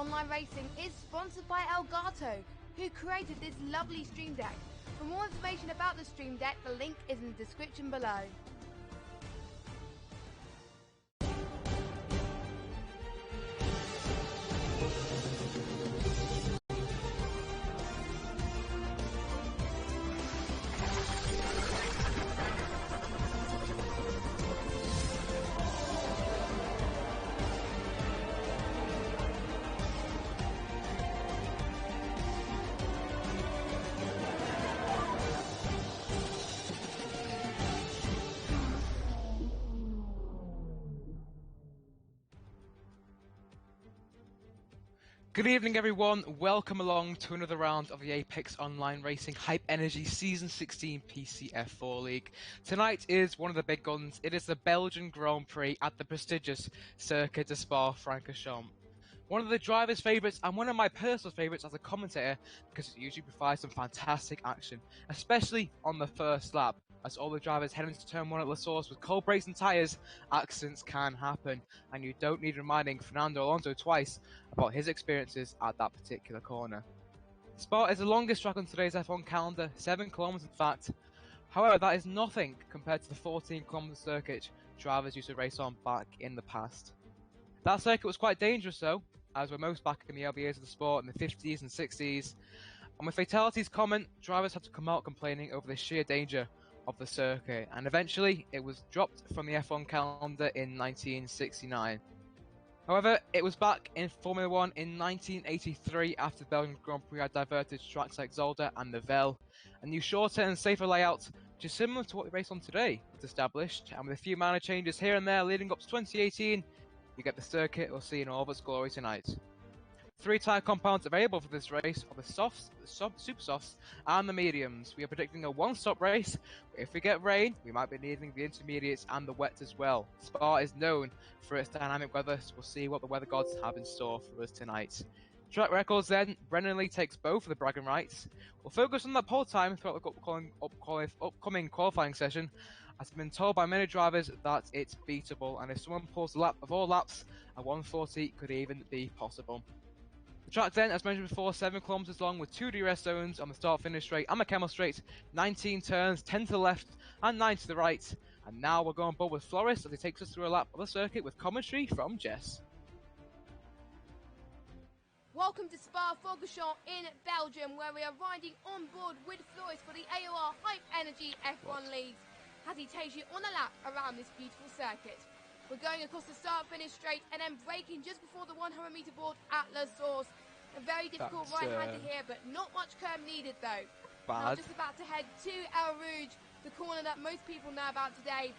Online Racing is sponsored by Elgato, who created this lovely stream deck. For more information about the stream deck, the link is in the description below. Good evening everyone, welcome along to another round of the Apex Online Racing Hype Energy Season 16 PC F4 League. Tonight is one of the big guns. It is the Belgian Grand Prix at the prestigious Circuit de Spa-Francorchamps. One of the drivers' favourites and one of my personal favourites as a commentator, because it usually provides some fantastic action, especially on the first lap. As all the drivers head into turn 1 at La Source with cold brakes and tyres, accidents can happen, and you don't need reminding Fernando Alonso twice about his experiences at that particular corner. Spa is the longest track on today's F1 calendar, 7 kilometers in fact. However, that is nothing compared to the 14-kilometer circuit drivers used to race on back in the past. That circuit was quite dangerous though, as we're most back in the early years of the sport in the 50s and 60s, and with fatalities common, drivers had to come out complaining over the sheer danger of the circuit, and eventually it was dropped from the F1 calendar in 1969. However, it was back in Formula 1 in 1983 after the Belgian Grand Prix had diverted to tracks like Zolder and Nivelle. A new shorter and safer layout, which is similar to what we race on today, was established, and with a few minor changes here and there leading up to 2018, you get the circuit we'll see in all of its glory tonight. 3 tyre compounds available for this race are the softs, the super softs, and the mediums. We are predicting a one-stop race, but if we get rain, we might be needing the intermediates and the wets as well. Spa is known for its dynamic weather, so we'll see what the weather gods have in store for us tonight. Track records then, Brennan Lee takes both of the bragging rights. We'll focus on that pole time throughout the upcoming qualifying session, as I've been told by many drivers that it's beatable, and if someone pulls the lap of all laps, a 140 could even be possible. The track then, as mentioned before, 7 kilometers long with 2 DRS zones on the start-finish straight and McCammell straight, 19 turns, 10 to the left and 9 to the right. And now we're going board with Floris as he takes us through a lap of the circuit with commentary from Jess. Welcome to Spa-Francorchamps in Belgium, where we are riding on board with Floris for the AOR Hype Energy F1 League, as he takes you on a lap around this beautiful circuit. We're going across the start-finish straight and then braking just before the 100-meter board at La Source. A very difficult right-hander here, but not much curb needed though. Now just about to head to El Rouge, the corner that most people know about today.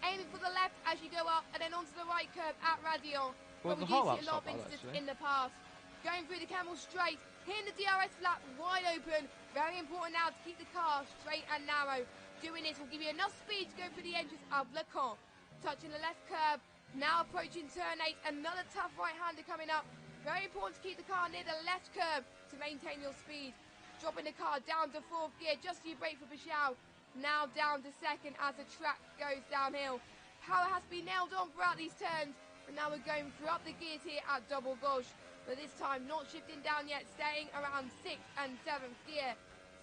Aiming for the left as you go up and then onto the right curb at Radion. Well, we do see a lot of incidents in the past. Going through the Camel straight, hitting the DRS flap wide open. Very important now to keep the car straight and narrow. Doing this will give you enough speed to go through the entrance of Le Camp. Touching the left curb, now approaching turn 8, another tough right-hander coming up. Very important to keep the car near the left curb to maintain your speed. Dropping the car down to 4th gear just as you brake for Bichal. Now down to 2nd as the track goes downhill. Power has been nailed on throughout these turns, but now we're going through up the gears here at double gauche. But this time not shifting down yet, staying around 6th and 7th gear.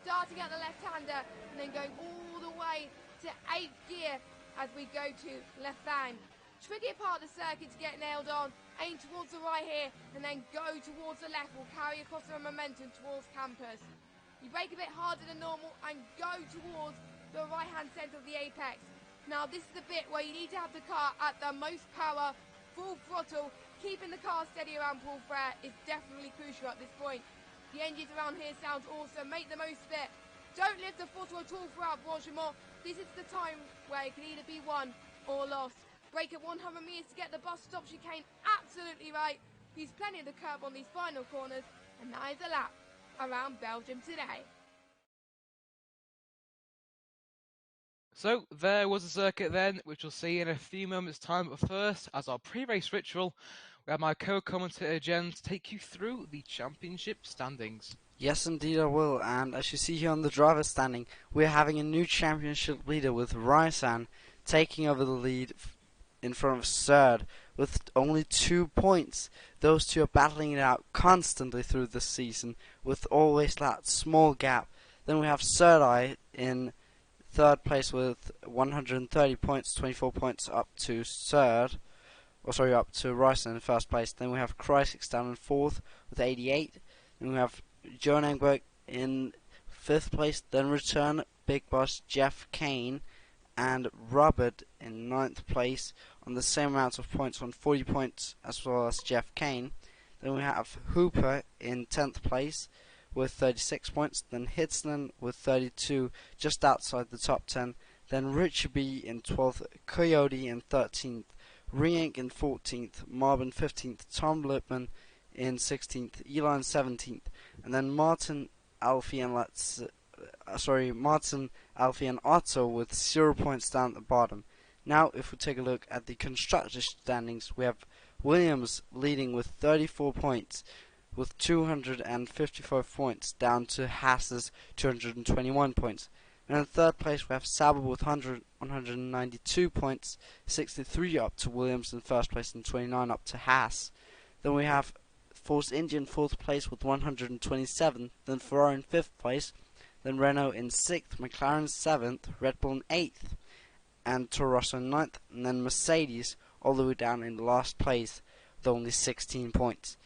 Starting at the left-hander and then going all the way to 8th gear as we go to left bang. Tricky part of the circuit to get nailed on. Aim towards the right here and then go towards the left. Will carry across the momentum towards campus. You brake a bit harder than normal and go towards the right hand centre of the apex. Now this is the bit where you need to have the car at the most power, full throttle. Keeping the car steady around Paul Frere is definitely crucial at this point. The engines around here sound awesome. Make the most of it. Don't lift the throttle at all throughout Francorchamps. This is the time where it can either be won or lost. Brake at 100 metres to get the bus stop chicane absolutely right. Use plenty of the curb on these final corners, and that is a lap around Belgium today. So there was a circuit then, which we'll see in a few moments' time. But first, as our pre-race ritual, we have my co-commentator Jensk take you through the championship standings. Yes, indeed I will, and as you see here on the driver's standing, we're having a new championship leader with Rysan taking over the lead in front of third with only 2 points. Those two are battling it out constantly through this season with always that small gap. Then we have Serdai in third place with 130 points, 24 points up to up to Ryson in first place. Then we have Kreisix down in fourth with 88. Then we have Joan Engberg in fifth place. Then return Big Boss Jeff Kane and Robert in ninth place on the same amount of points, on 40 points as well as Jeff Kane. Then we have Hooper in 10th place with 36 points. Then Hitzland with 32, just outside the top 10. Then Richie B in 12th, Coyote in 13th, Reinc in 14th, Marvin 15th, Tom Lipman in 16th, Eli in 17th, and then Martin, Alfie and Otto with 0 points down at the bottom. Now, if we take a look at the constructor standings, we have Williams leading with 34 points, with 255 points, down to Haas's 221 points. And in third place, we have Sauber with 192 points, 63 up to Williams in first place, and 29 up to Haas. Then we have Force India in fourth place with 127, then Ferrari in fifth place, then Renault in sixth, McLaren seventh, Red Bull in eighth, and Toro Rosso in ninth, and then Mercedes all the way down in last place with only 16 points.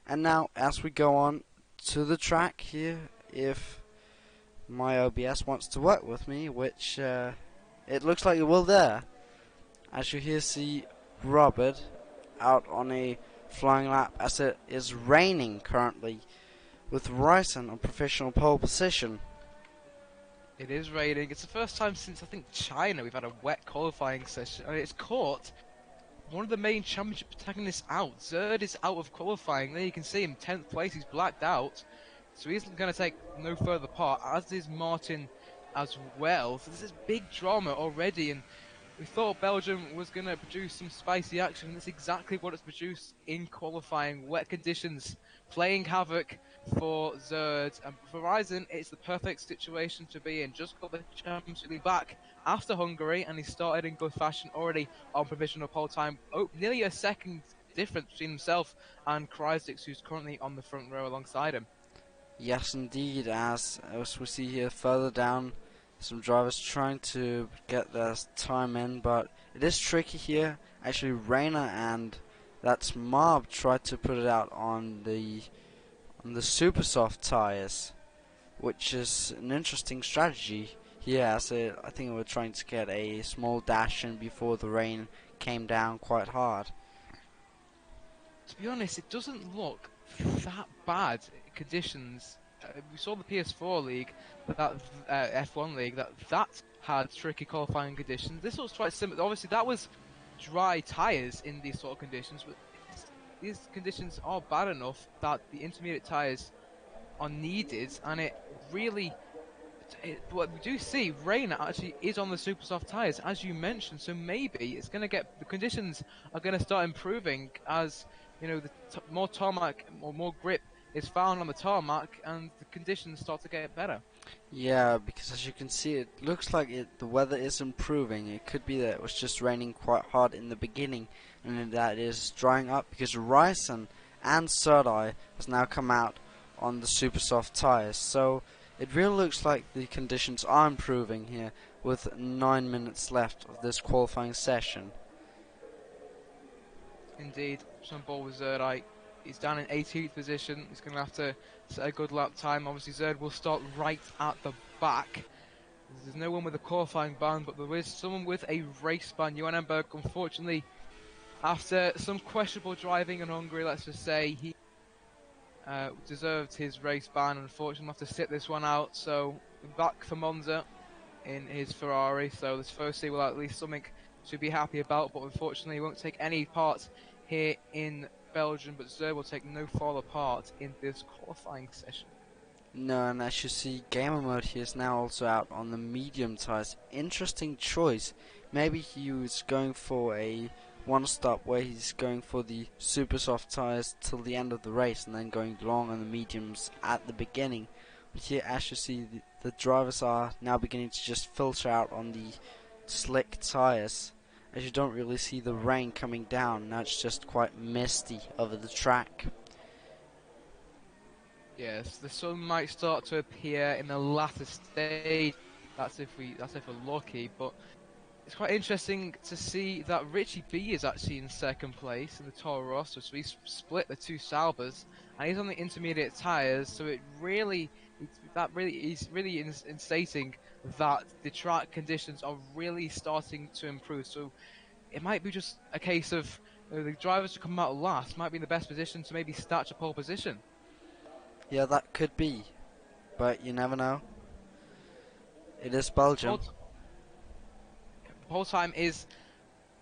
And now, as we go on to the track here, if my OBS wants to work with me, which it looks like it will there, as you here see Robert out on a flying lap as it is raining currently, with Ryson on professional pole position. It is raining. It's the first time since I think China we've had a wet qualifying session. I mean, it's caught one of the main championship protagonists out. Zerd is out of qualifying. There you can see him, 10th place. He's blacked out, so he's going to take no further part, as is Martin as well. So this is big drama already, and we thought Belgium was going to produce some spicy action, and that's exactly what it's produced in qualifying. Wet conditions playing havoc for Zerd, and for Ryzen, it's the perfect situation to be in. Just got the Champions League back after Hungary, and he started in good fashion already on provisional pole time. Oh, nearly a second difference between himself and Kreisix, who's currently on the front row alongside him. Yes, indeed, as we see here further down, some drivers trying to get their time in, but it is tricky here. Actually, Rayner and that's Marb tried to put it out on the super soft tires, which is an interesting strategy here, as I think we're trying to get a small dash in before the rain came down quite hard. To be honest, it doesn't look that bad conditions. We saw the PS4 league, that F1 league, that had tricky qualifying conditions. This looks quite similar. Obviously, that was dry tyres in these sort of conditions, but these conditions are bad enough that the intermediate tyres are needed, and it really. What we do see, rain actually is on the super soft tyres, as you mentioned. So maybe it's going to get, the conditions are going to start improving as the more tarmac or more grip is found on the tarmac, and the conditions start to get better. Yeah, because as you can see, it looks like the weather is improving. It could be that it was just raining quite hard in the beginning, and that it is drying up because Ryson and Serdai has now come out on the super soft tyres. So it really looks like the conditions are improving here with 9 minutes left of this qualifying session. Indeed, some ball with Zerd. He's down in 18th position. He's going to have to set a good lap time. Obviously, Zerd will start right at the back. There's no one with a qualifying ban, but there is someone with a race ban. Johan Emberg, unfortunately, after some questionable driving in Hungary, let's just say, he deserved his race ban. Unfortunately, we'll have to sit this one out. So, back for Monza in his Ferrari. So, this firstly will at least something to be happy about, but unfortunately, he won't take any part here in Belgium, but Zerd will take no further part in this qualifying session. No, and as you see, gamer mode here is now also out on the medium tyres. Interesting choice. Maybe he was going for a one-stop where he's going for the super soft tyres till the end of the race and then going long on the mediums at the beginning. But here, as you see, the drivers are now beginning to just filter out on the slick tyres, as you don't really see the rain coming down. Now it's just quite misty over the track. Yes, the sun might start to appear in the latter stage. That's if we're lucky, but it's quite interesting to see that Richie B is actually in second place in the Toro Rosso, so he's split the two Saubers, and he's on the intermediate tyres, so is really instating that the track conditions are really starting to improve. So it might be just a case of the drivers who come out last might be in the best position to maybe snatch a pole position. Yeah, that could be, but you never know. It is Belgium. Pole time is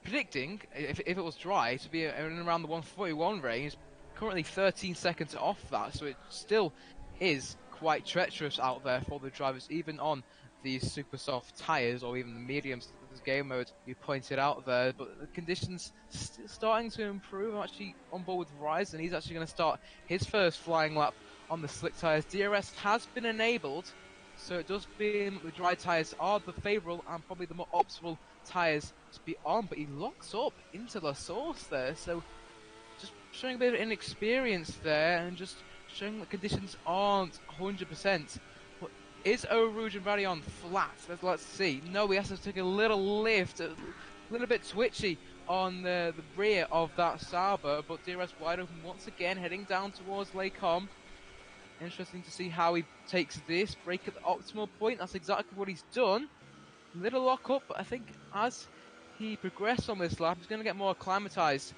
predicting, if it was dry, to be around the 141 range. Currently 13 seconds off that, so it still is quite treacherous out there for the drivers, even on these super soft tyres or even the mediums. This game mode you pointed out there, but the conditions starting to improve. I'm actually on board with Ryzen. He's actually going to start his first flying lap on the slick tyres. DRS has been enabled, so it does mean the dry tyres are the favourable and probably the more optimal tyres to be on, but he locks up into the source there, so just showing a bit of inexperience there and just showing that conditions aren't 100%. But is Rouge and Radion flat? Let's see. No, he has to take a little lift, a little bit twitchy on the rear of that Sauber, but DRS wide open once again, heading down towards Les Combes. Interesting to see how he takes this break at the optimal point. That's exactly what he's done. Little lock up, but I think as he progressed on this lap, he's going to get more acclimatized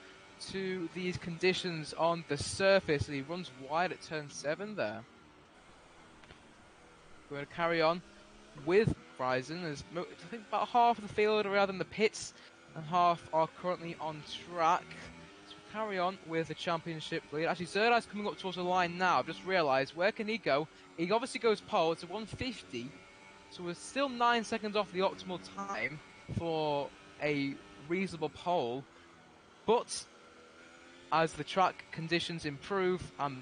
to these conditions on the surface, and he runs wide at turn 7 there. We're going to carry on with Ryzen. There's, I think, about half of the field are out in the pits, and half are currently on track. So we'll carry on with the championship lead. Actually, Zerdai's coming up towards the line now. I've just realised, where can he go? He obviously goes pole. It's a 150. So we're still 9 seconds off the optimal time for a reasonable pole, but as the track conditions improve, that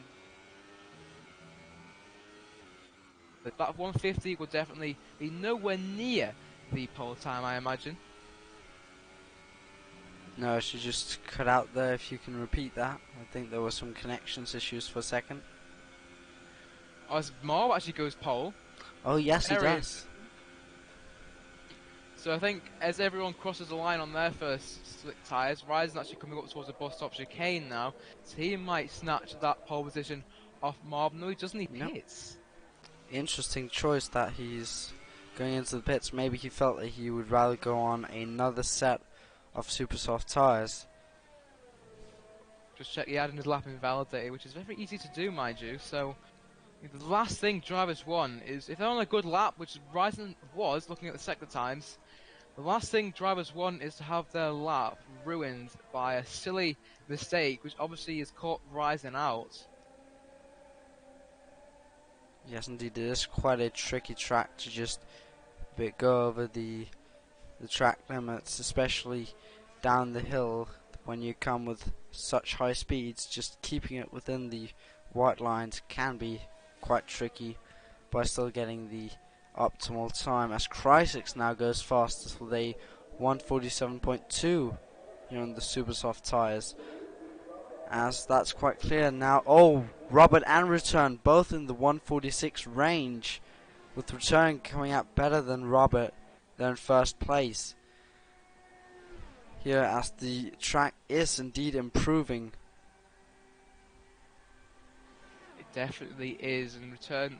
150 will definitely be nowhere near the pole time, I imagine. No, I should just cut out there if you can repeat that. I think there were some connections issues for a second. As Marv actually goes pole. Oh yes, he does. So I think as everyone crosses the line on their first slick tyres, Ryzen actually coming up towards the bus stop chicane now, so he might snatch that pole position off Marv. No, he doesn't. He pits. Interesting choice that he's going into the pits. Maybe he felt that he would rather go on another set of super soft tyres. Just check he had in his lap invalidated, which is very easy to do, mind you. So the last thing drivers want is, if they're on a good lap, which Ryzen was, looking at the sector times, the last thing drivers want is to have their lap ruined by a silly mistake, which obviously has caught Ryzen out. Yes, indeed, it is quite a tricky track to just go over the track limits, especially down the hill when you come with such high speeds. Just keeping it within the white lines can be quite tricky by still getting the optimal time, as Chrysix now goes fastest with a 147.2 here on the super soft tyres, as that's quite clear now. Oh, Robert and Return both in the 146 range, with Return coming out better than Robert. They're in first place here, as the track is indeed improving. It definitely is. In Return,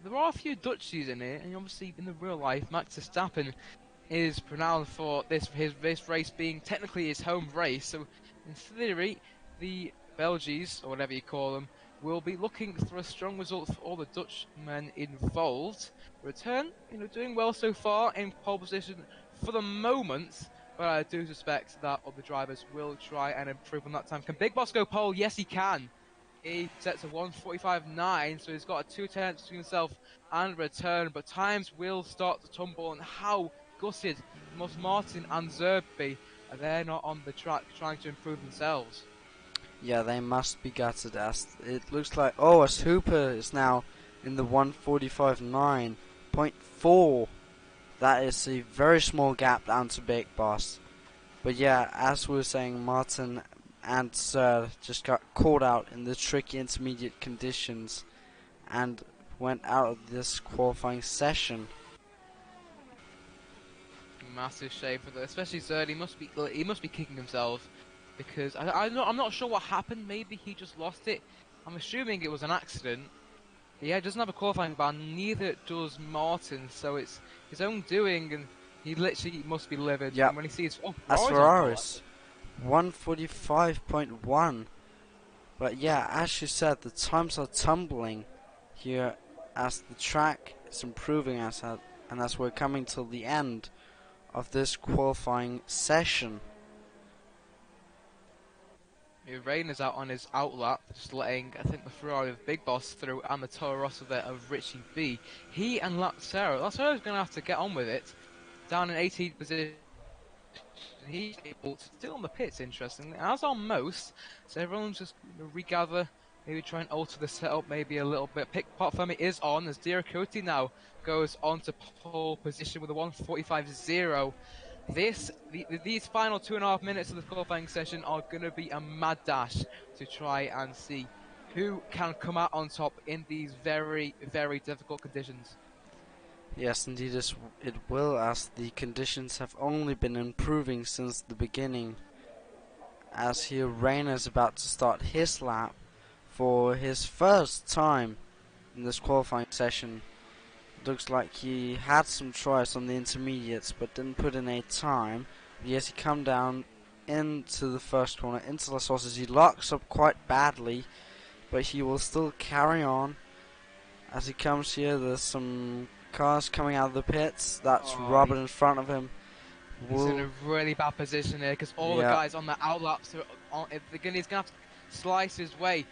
there are a few Dutchies in it, and obviously in the real life, Max Verstappen is renowned for this race being technically his home race. So in theory, the Belgies, or whatever you call them, will be looking for a strong result for all the Dutchmen involved. Return, doing well so far in pole position for the moment, but I do suspect that other drivers will try and improve on that time. Can Big Boss go pole? Yes, he can. He sets a 1:45.9, so he's got a 2:10 between himself and Return, but times will start to tumble, and how gutted both Martin and Zerby are they not on the track trying to improve themselves. Yeah, they must be gutted, as it looks like, oh, as Hooper is now in the 1:45.9.4. That is a very small gap down to Big Boss. But yeah, as we were saying, Martin and Sir just got caught out in the tricky intermediate conditions and went out of this qualifying session. Massive shame for that, especially Zerd. He must be kicking himself because I'm not sure what happened. Maybe he just lost it. I'm assuming it was an accident. Yeah, he doesn't have a qualifying ban. Neither does Martin, so it's his own doing, and he literally must be livid. Yep. And when he sees As Ferraris, 145.1. But yeah, as you said, the times are tumbling here as the track is improving and as we're coming to the end of this qualifying session. Rain is out on his outlap, just letting, I think, the Ferrari of Big Boss through and the Toro Rosso there of Richie B. He and Lazzaro's going to have to get on with it. Down in 18th position. He's able to still on the pits, interestingly, as are most. So everyone's just regather, maybe try and alter the setup maybe a little bit. Pick pot for me is on as Dirakoti now goes on to pole position with a 1:45.0. These final 2.5 minutes of the qualifying session are going to be a mad dash to try and see who can come out on top in these very, very difficult conditions. Yes, indeed it will, as the conditions have only been improving since the beginning. As here Rainer is about to start his lap for his first time in this qualifying session. Looks like he had some tries on the intermediates but didn't put in a time. But yes, he come down into the first corner, into the sources. He locks up quite badly, but he will still carry on. As he comes here, there's some cars coming out of the pits. That's Robert in front of him. He's in a really bad position here because all the guys on the outlaps are he's going to have to slice his way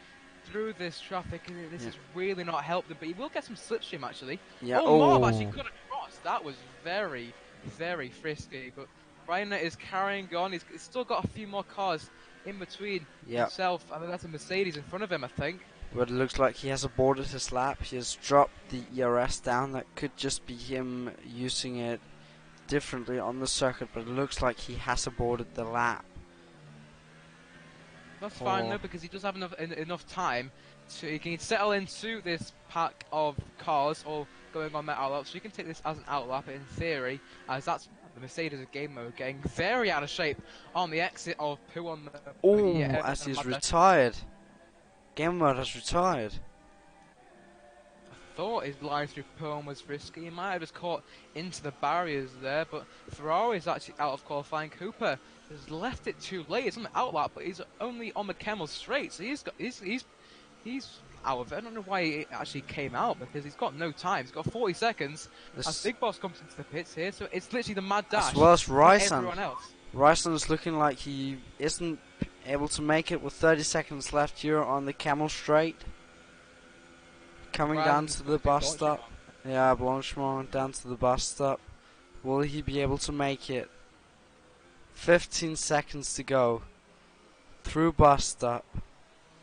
through this traffic. This is really not helping him, but he will get some slipstream actually. Yeah. Marv actually could have crossed. That was very, very frisky. But Rainer is carrying on. He's still got a few more cars in between himself. I mean, that's a Mercedes in front of him, I think. But it looks like he has aborted his lap. He has dropped the ERS down. That could just be him using it differently on the circuit, but it looks like he has aborted the lap. That's fine though, because he does have enough time to he can settle into this pack of cars or going on that outlap. So you can take this as an outlap in theory, as that's the Mercedes game mode getting very out of shape on the exit of Pooh on the. As he's retired. Game mode has retired. I thought his line through Pooh was risky. He might have just caught into the barriers there, but Ferrari is actually out of qualifying. Cooper has left it too late. It's on the outlap, but he's only on the Camel straight, so he's out of it. I don't know why he actually came out because he's got no time. He's got 40 seconds. As Big Boss comes into the pits here, so it's literally the mad dash. As well as Ryson. Everyone else. Ryson is looking like he isn't able to make it with 30 seconds left here on the Camel straight. Coming down to the bus stop. Yeah, Blanchemont down to the bus stop. Will he be able to make it? 15 seconds to go. Through bus stop.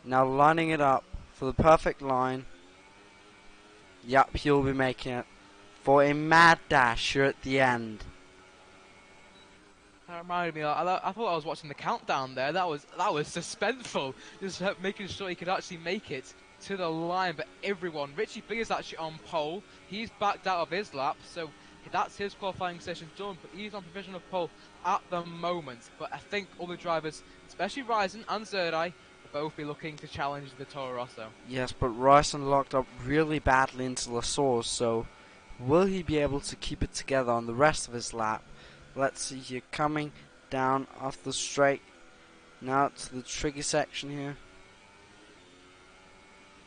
Now lining it up for the perfect line. Yep, he'll be making it for a mad dash here at the end. That reminded me. I thought I was watching the countdown there. That was suspenseful. Just making sure he could actually make it to the line. But everyone, Richie B is actually on pole. He's backed out of his lap, so that's his qualifying session done. But he's on provisional pole at the moment. But I think all the drivers, especially Ryzen and Zerdai, will both be looking to challenge the Toro Rosso. Yes, but Ryzen locked up really badly into the source. So will he be able to keep it together on the rest of his lap? Let's see here, coming down off the straight, now to the tricky section here.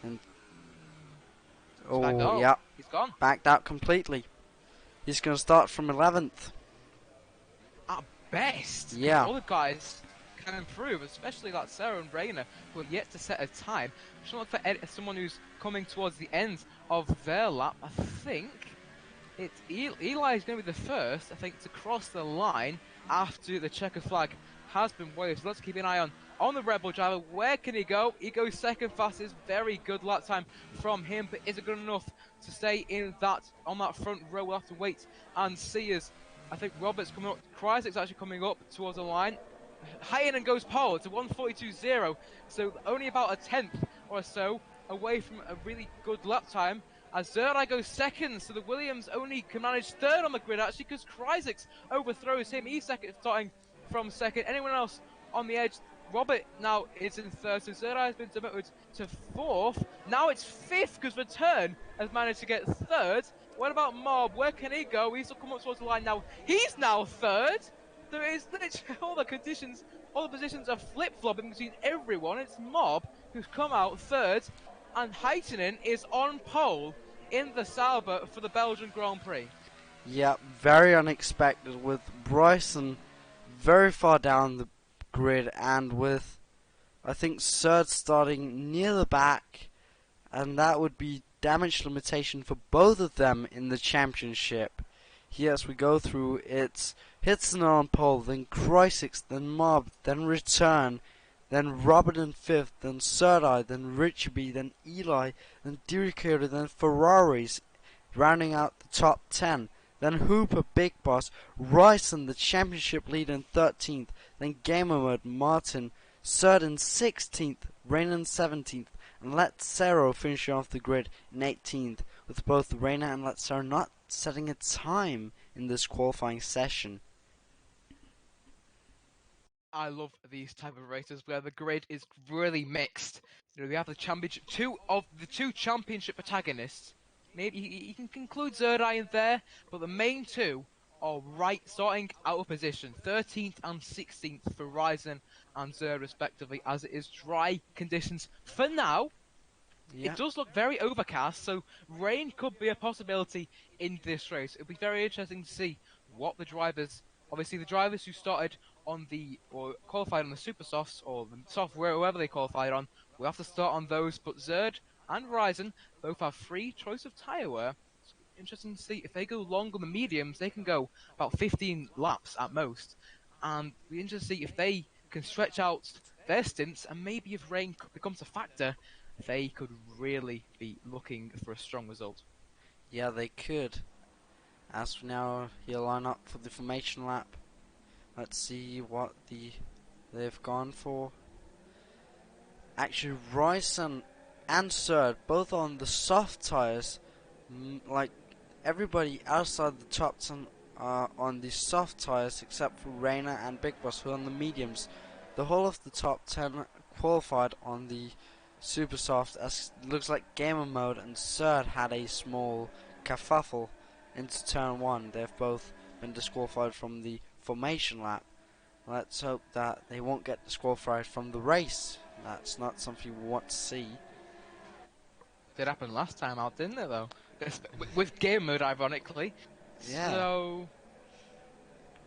And yeah, he's gone. Backed out completely. He's going to start from 11th. At best. Yeah. All the guys can improve, especially like Sarah and Rainer, who are yet to set a time. Just look for someone who's coming towards the end of their lap. I think it's Eli is going to be the first, I think, to cross the line after the checkered flag has been waved. So let's keep an eye on the Red Bull driver. Where can he go? He goes second fastest. Very good lap time from him, but is it good enough to stay in on that front row? We'll have to wait and see as I think Robert's coming up. Krysik's actually coming up towards the line. Heinen goes pole. It's a 1:42.0, so only about a tenth or so away from a really good lap time. As Zerdai goes second, so the Williams only can manage third on the grid actually, because Krysik's overthrows him. He's second, starting from second. Anyone else on the edge? Robert now is in third, so Zerdai has been demoted to fourth. Now it's fifth, because Return has managed to get third. What about Mob? Where can he go? He's come up towards the line now. He's now third. There is literally all the conditions, all the positions are flip-flopping between everyone. It's Mob who's come out third, and Heitinen is on pole in the Sauber for the Belgian Grand Prix. Yeah, very unexpected, with Bryson very far down the grid, and with, I think, Surd starting near the back, and that would be damage limitation for both of them in the championship. Here, as we go through, it's Hitson on pole, then Krysik, then Mob, then Return, then Robert in fifth, then Serdai, then Richby, then Eli, then Diricoda, then Ferraris, rounding out the top 10. Then Hooper, Big Boss, Ryson, the championship leader in 13th, then Gamer Mode, Martin, Surd in 16th, Rain in 17th, and Letzero finishing off the grid in 18th, with both Reina and Letzero not setting a time in this qualifying session. I love these type of races where the grid is really mixed. You know, we have the championship, two of the two championship protagonists. Maybe you can include Zerdai in there, but the main two are right starting out of position, 13th and 16th for Ryzen and Zerd respectively, as it is dry conditions for now. Yeah. It does look very overcast, so rain could be a possibility in this race. It'll be very interesting to see what the drivers, obviously the drivers who started on the, or qualified on the Super Softs, or the soft wherever they qualified on, will have to start on those, but Zerd and Ryzen both have free choice of tyre wear. So interesting to see if they go long on the mediums, they can go about 15 laps at most, and it'll be interesting to see if they can stretch out their stints, and maybe if rain becomes a factor, they could really be looking for a strong result. Yeah, they could. As for now, he'll line up for the formation lap. Let's see what they've gone for. Actually, Ryson and Surd both on the soft tires. Like everybody outside the top 10 are on the soft tires, except for Reina and Big Boss, who are on the mediums. The whole of the top 10 qualified on the super soft, as it looks like Gamer Mode and Surd had a small kerfuffle into turn 1. They've both been disqualified from the formation lap. Let's hope that they won't get disqualified from the race. That's not something we want to see. Did happen last time out, didn't it, though? With game mode, ironically. Yeah. So,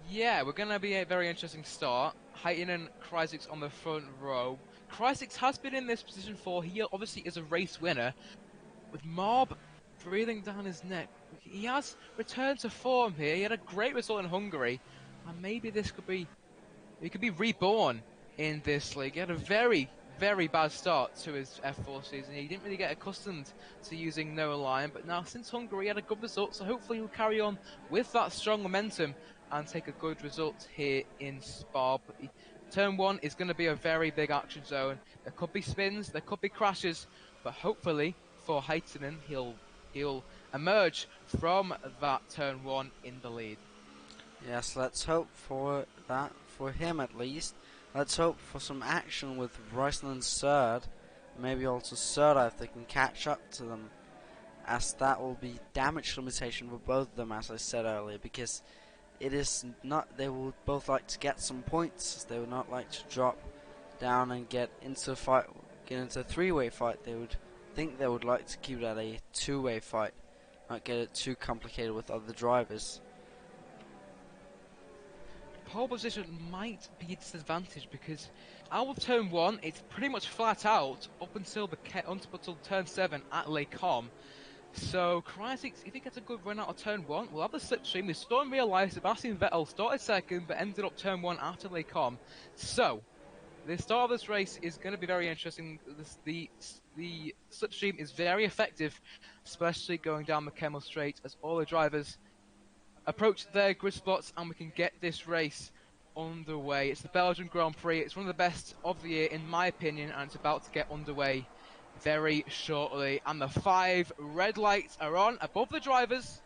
yeah, we're going to be a very interesting start. Heitinen and Krysik's on the front row. Kryzik has been in this position for, he obviously is a race winner. With Mob breathing down his neck, he has returned to form here. He had a great result in Hungary, and maybe this could be, he could be reborn in this league. He had a very, very bad start to his F4 season. He didn't really get accustomed to using no line, but now since Hungary he had a good result, so hopefully he'll carry on with that strong momentum and take a good result here in Spa. But turn 1 is going to be a very big action zone. There could be spins, there could be crashes, but hopefully for Heitinen he'll emerge from that turn 1 in the lead. Yes, let's hope for that, for him at least. Let's hope for some action with Ryson and Surd. Maybe also Surd if they can catch up to them, as that will be damage limitation for both of them, as I said earlier, because it is not, they will both like to get some points. They would not like to drop down and get into a fight, get into a three-way fight. They would think they would like to keep it at a two-way fight, not get it too complicated with other drivers. Pole position might be a disadvantage because out of turn 1 it's pretty much flat out up until turn 7 at Les Combes. So Kryzik, if he gets a good run out of turn 1, we'll have the slipstream. We saw in real life Sebastian Vettel started second but ended up turn 1 after Les Combes. So the start of this race is going to be very interesting. The slipstream is very effective, especially going down McKemmel Straight, as all the drivers approach their grid spots and we can get this race underway. It's the Belgian Grand Prix. It's one of the best of the year in my opinion, and it's about to get underway very shortly. And the 5 red lights are on above the drivers.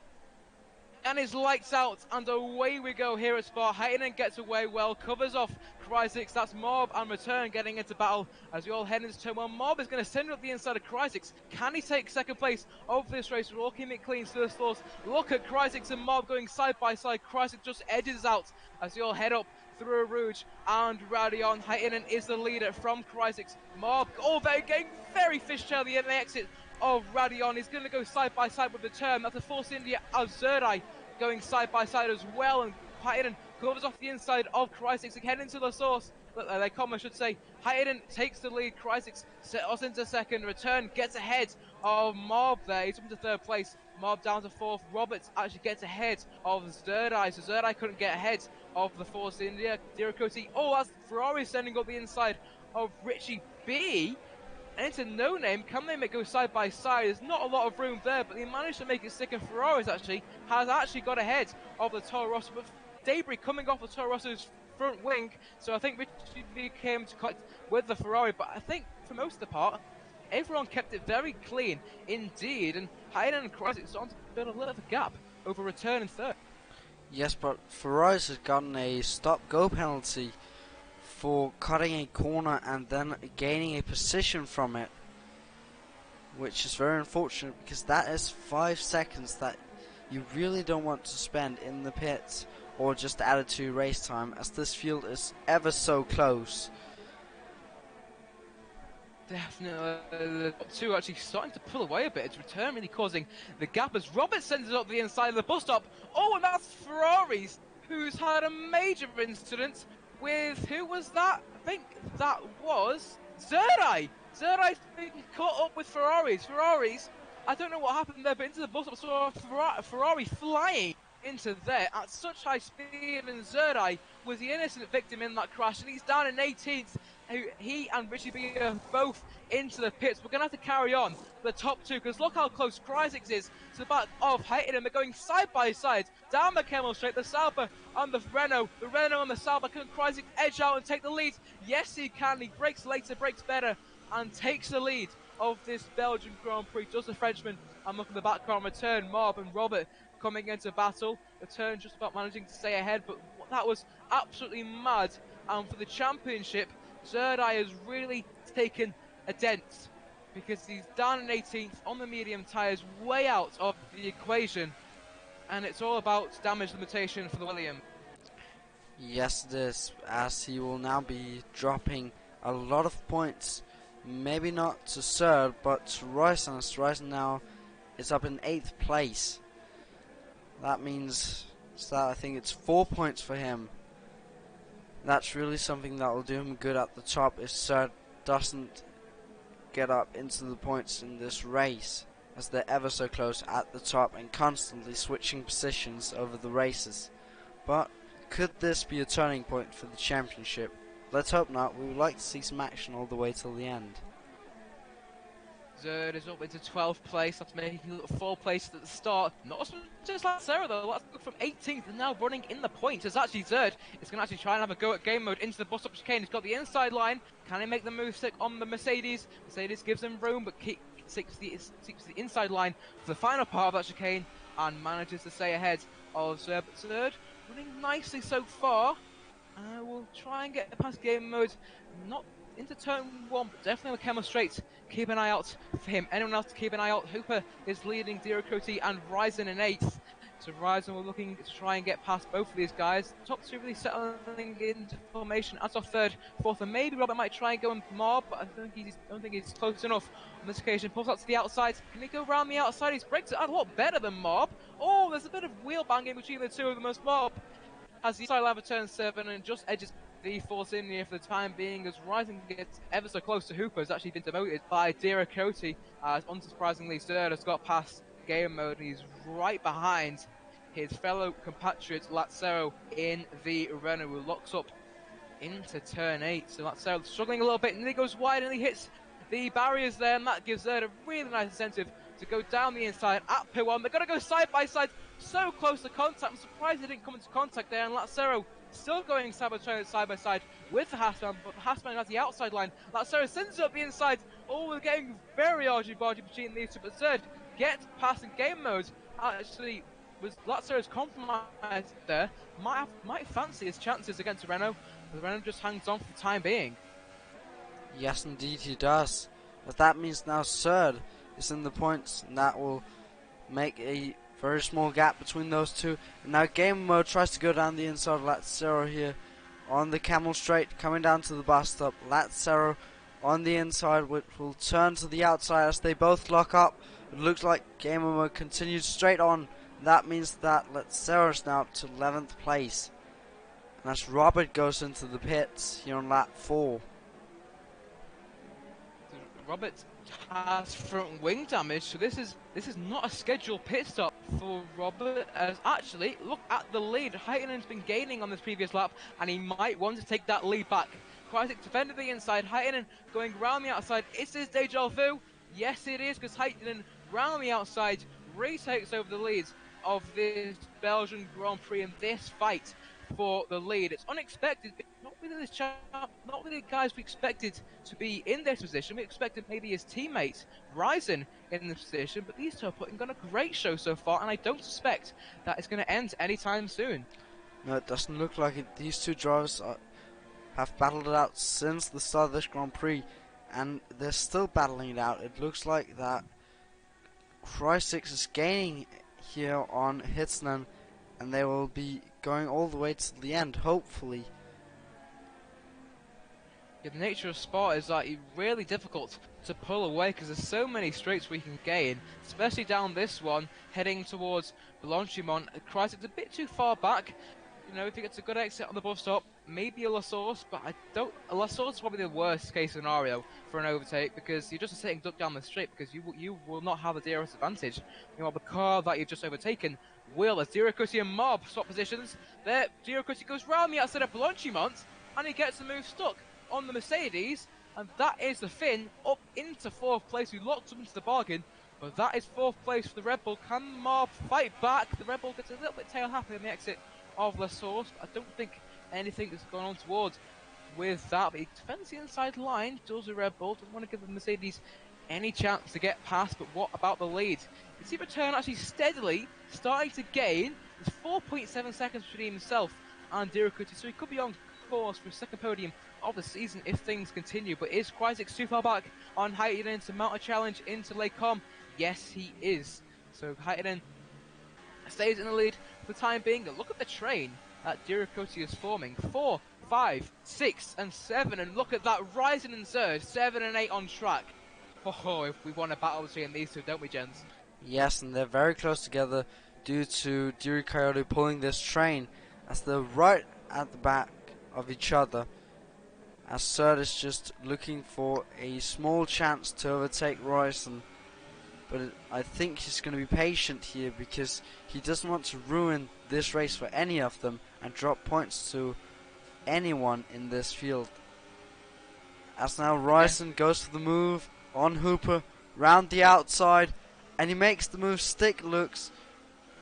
And his lights out, and away we go here at Spa. Hayden gets away well, covers off Cryzix. That's Mob and Return getting into battle as we all head into turn 1. Mob is going to send up the inside of Cryzix. Can he take second place of this race? We're all keeping it clean to the source. Look at Cryzix and Mob going side by side. Cryzix just edges out as they all head up through Rouge and Radion. Hayden is the leader from Cryzix. Mob, they're getting very fishtail the exit of Radion. He's going to go side by side with Return. That's a Force India of Zerdai going side by side as well, and Hayden covers off the inside of Cryzix, heading to the source. They come, I should say. Hayden takes the lead. Cryzix settles into second. Return gets ahead of Mob there. He's up into third place. Mob down to fourth. Roberts actually gets ahead of Zerdai, so Zerdai couldn't get ahead of the Force India. Diracoti, that's Ferrari sending up the inside of Richie B. And into No Name. Can they go side by side? There's not a lot of room there, but they managed to make it stick, and Ferraris has got ahead of the Toro Rosso, with debris coming off the Toro Rosso's front wing. So I think Richie B came to collect with the Ferrari, but I think for most of the part, everyone kept it very clean indeed, and Hayden and Cryzix starting to build a little of a gap over Return in third. Yes, but Ferraris has gotten a stop-go penalty for cutting a corner and then gaining a position from it, which is very unfortunate because that is 5 seconds that you really don't want to spend in the pits or just added to race time, as this field is ever so close. Definitely, the top 2 actually starting to pull away a bit. It's Return really causing the gap as Robert sends it up the inside of the bus stop. And that's Ferraris, who's had a major incident with, who was that? I think that was Zerdai. Zerdai's been caught up with Ferraris. I don't know what happened there, but into the bus stop, saw a Ferrari flying into there at such high speed, and Zerdai was the innocent victim in that crash, and he's down in 18th. He and Richie B are both into the pits. We're going to have to carry on the top 2, because look how close Cryzix is to the back of Hayden, and they're going side by side down the Camel Straight. The Sauber and the Renault and the Sauber. Can Cryzix edge out and take the lead? Yes, he can. He brakes later, brakes better, and takes the lead of this Belgian Grand Prix. Just the Frenchman. I'm looking at the background. Return, Mob and Robert coming into battle. Return just about managing to stay ahead, but that was absolutely mad. And for the championship, Zerdai has really taken a dent, because he's down in 18th on the medium tyres, way out of the equation, and it's all about damage limitation for the Williams. Yes, it is, as he will now be dropping a lot of points, maybe not to third, but to Ryzen, as Ryzen now is up in 8th place. That means that I think it's 4 points for him. That's really something that will do him good at the top if Sir doesn't get up into the points in this race, as they're ever so close at the top and constantly switching positions over the races. But could this be a turning point for the championship? Let's hope not. We would like to see some action all the way till the end. Zerd is up into 12th place. That's making a little 4 places at the start. Not as much just like Sarah though. Let's go from 18th and now running in the points. It's actually Zerd. It's going to actually try and have a go at game mode into the bus stop chicane. He's got the inside line. Can he make the move stick on the Mercedes? Mercedes gives him room, but seeks the inside line for the final part of that chicane and manages to stay ahead of Zerd. But Zerd running nicely so far. We'll try and get past game mode. Not into turn 1, but definitely on the Camel Straight. Keep an eye out for him. Anyone else to keep an eye out? Hooper is leading Diracoti and Ryzen in 8th. So Ryzen, we're looking to try and get past both of these guys. Top 2 really settling into formation as of 3rd, 4th, and maybe Robert might try and go and Mob, but I don't think he's close enough on this occasion. Pulls out to the outside. Can he go around the outside? He's braked it out a lot better than Mob. There's a bit of wheel banging between the two of them as Mob has the inside line for turn 7 and just edges the Force India for the time being, as Rising gets ever so close to Hooper. Has actually been demoted by Diracoti, as unsurprisingly Zerd has got past game mode and he's right behind his fellow compatriot Lazzaro in the Renault, who locks up into turn 8. So Lazzaro struggling a little bit and he goes wide and he hits the barriers there, and that gives Zerd a really nice incentive to go down the inside at P1. They're going to go side by side. so close to contact. I'm surprised they didn't come into contact there, and Lazzaro still going side by side with the Haasman, but the Haasman has the outside line. Lazzaro sends it up the inside. Oh, we're getting very argy-bargy between these two, but third gets past in game mode. Actually, was Lazzaro's compromised there. Might fancy his chances against Renault, but Renault just hangs on for the time being. Yes, indeed he does. But that means now third is in the points, and that will make a very small gap between those two. And now game mode tries to go down the inside of Lazzaro here on the camel straight, coming down to the bus stop. Lazzaro on the inside, which will turn to the outside as they both lock up. It looks like game mode continues straight on. That means that Lazzaro is now up to 11th place. And as Robert goes into the pits here on lap 4. Robert has front wing damage, so this is not a scheduled pit stop for Robert. As actually, look at the lead. Heitinen's been gaining on this previous lap, and he might want to take that lead back. Krajicek defended the inside. Heitinen going round the outside. Is this deja vu? Yes, it is, because Heitinen round the outside retakes over the lead of this Belgian Grand Prix in this fight for the lead. It's unexpected. Not really the guys we expected to be in this position. We expected maybe his teammate Ryzen in this position, but these two are putting on a great show so far, and I don't suspect that it's going to end anytime soon. No, it doesn't look like it. These two drivers have battled it out since the start of this Grand Prix, and they're still battling it out. It looks like that Krajicek is gaining here on Hitsnan, and they will be going all the way to the end, hopefully. Yeah, the nature of Spa is that it's really difficult to pull away because there's so many straights we can gain, especially down this one, heading towards Blanchimont. Krajicek's a bit too far back. You know, if he gets a good exit on the bus stop, maybe a La Source, but a La Source is probably the worst case scenario for an overtake because you're just a sitting duck down the straight because you will not have a DRS advantage. Meanwhile, the car that you've just overtaken will, as Dirocucci and Mob swap positions. There, Dirocucci goes round the outside of Blanchimont, and he gets the move stuck on the Mercedes, and that is the Finn up into 4th place, who locked up into the bargain. But that is 4th place for the Red Bull. Can Mob fight back? The Red Bull gets a little bit tail happy on the exit of La Source. I don't think anything has gone on towards with that, but he defends the inside line, does the Red Bull, doesn't want to give the Mercedes any chance to get past. But what about the lead? You see Return actually steadily starting to gain. There's 4.7 seconds between himself and Dirocucci, so he could be on course for a second podium of the season if things continue. But is Krajicek too far back on Heitinen to mount a challenge into Lake Com? Yes, he is. So Heitinen stays in the lead for the time being. And look at the train that Dirocucci is forming. 4, 5, 6, and 7. And look at that, rising in third. 7 and 8 on track. Oh, if we want a battle between these two, don't we, gents? Yes, and they're very close together due to Diri Coyote pulling this train as they're right at the back of each other. As Third is just looking for a small chance to overtake Royson, but I think he's going to be patient here because he doesn't want to ruin this race for any of them and drop points to anyone in this field. As now Royson goes for the move on Hooper, round the outside, and he makes the move stick, looks,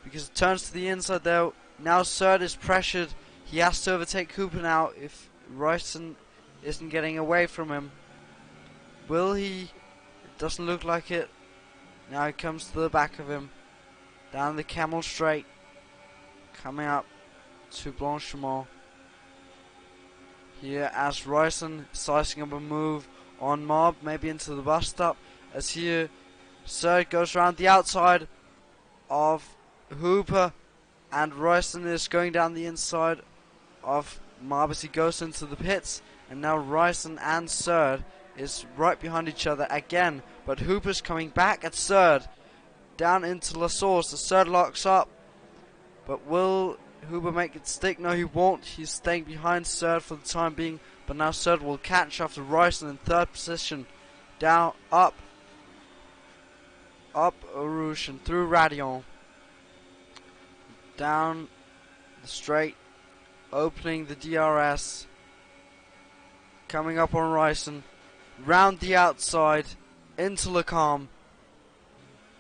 because it turns to the inside there. Now Third is pressured. He has to overtake Hooper now if Royson isn't getting away from him. Will he? It doesn't look like it. Now he comes to the back of him, down the camel straight, coming up to Blanchimont. Here as Royson slicing up a move on Mob, maybe into the bus stop, as here Third goes around the outside of Hooper, and Royson is going down the inside of Mob as he goes into the pits. And now Royson and Third is right behind each other again, but Hooper's coming back at Third, down into La Source. The Third locks up, but will Hooper make it stick? No, he won't. He's staying behind Third for the time being, but now Third will catch after Royson in 3rd position. Down, up Arouche and through Radion, down the straight, opening the DRS, coming up on Ryson, round the outside, into Lacombe,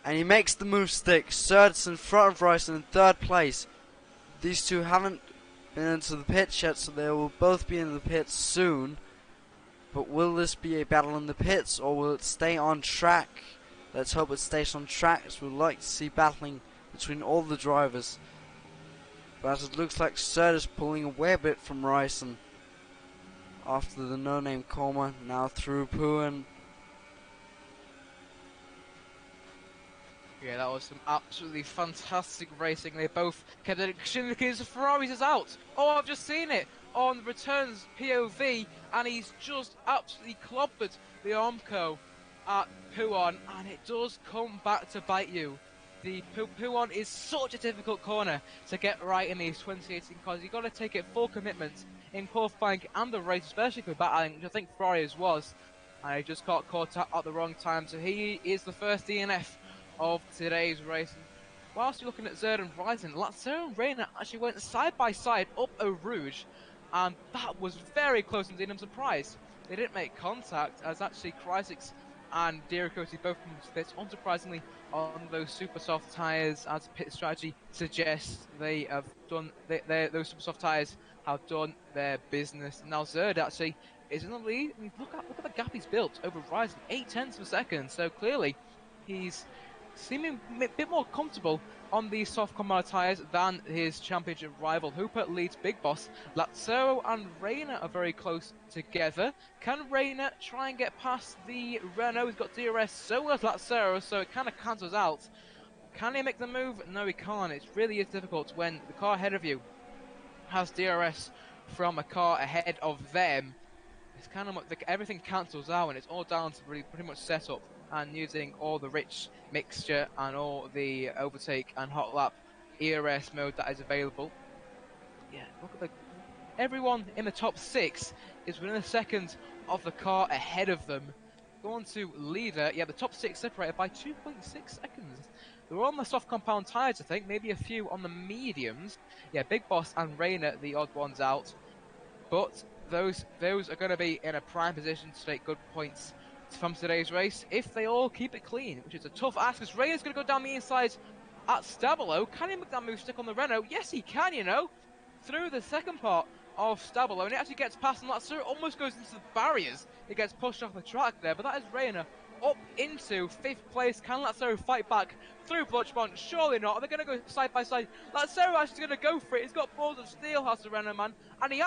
and he makes the move stick. Surt's in front of Ryson in third place. These two haven't been into the pits yet, so they will both be in the pits soon. But will this be a battle in the pits, or will it stay on track? Let's hope it stays on track, as we'd like to see battling between all the drivers. But as it looks like Surt is pulling away a bit from Ryson after the no-name coma, now through Poohan. Yeah, that was some absolutely fantastic racing. They both kept it extremely clear. The Ferraris is out. Oh, I've just seen it on returns POV, and he's just absolutely clobbered the Armco at Poohan, and it does come back to bite you. The Poohan is such a difficult corner to get right in these 2018 cars. You've got to take it full commitment in qualifying and the race, especially for battling, which I think Ferraris was. And he just got caught out at the wrong time, so he is the first DNF of today's race. Whilst you're looking at Zerd and Ryzen, Lazzaro and Reina actually went side by side up Eau Rouge, and that was very close indeed. I'm surprised they didn't make contact, as actually Chrysix and Diracosi both fit unsurprisingly on those super soft tyres, as pit strategy suggests. They have done those super soft tyres have done their business. Now Zerd actually is in the lead. I mean, look at the gap he's built over Ryzen, 0.8 of a second. So clearly he's seeming a bit more comfortable on these soft compound tyres than his championship rival. Hooper leads Big Boss. Lazzaro and Reina are very close together. Can Reina try and get past the Renault? He's got DRS, so has Lazzaro, so it kind of cancels out. Can he make the move? No, he can't. It really is difficult when the car ahead of you has DRS from a car ahead of them. It's kind of everything cancels out, and it's all down to pretty much setup and using all the rich mixture and all the overtake and hot lap ERS mode that is available. Yeah, look at everyone in the top 6 is within a second of the car ahead of them. Going to leader, yeah, the top 6 separated by 2.6 seconds. They're all on the soft compound tyres, I think, maybe a few on the mediums. Yeah, Big Boss and Reina, the odd ones out. But those are going to be in a prime position to take good points from today's race if they all keep it clean, which is a tough ask, because Reina's going to go down the inside at Stabilo. Can he make that move stick on the Renault? Yes, he can, you know, through the second part of Stabilo, and it actually gets past, and Lazzaro almost goes into the barriers. It gets pushed off the track there, but that is Reina up into 5th place. Can Lazzaro fight back through Blutchmont? Surely not. Are they going to go side by side? Lazzaro actually going to go for it. He's got balls of steel, has the Renault man, and they're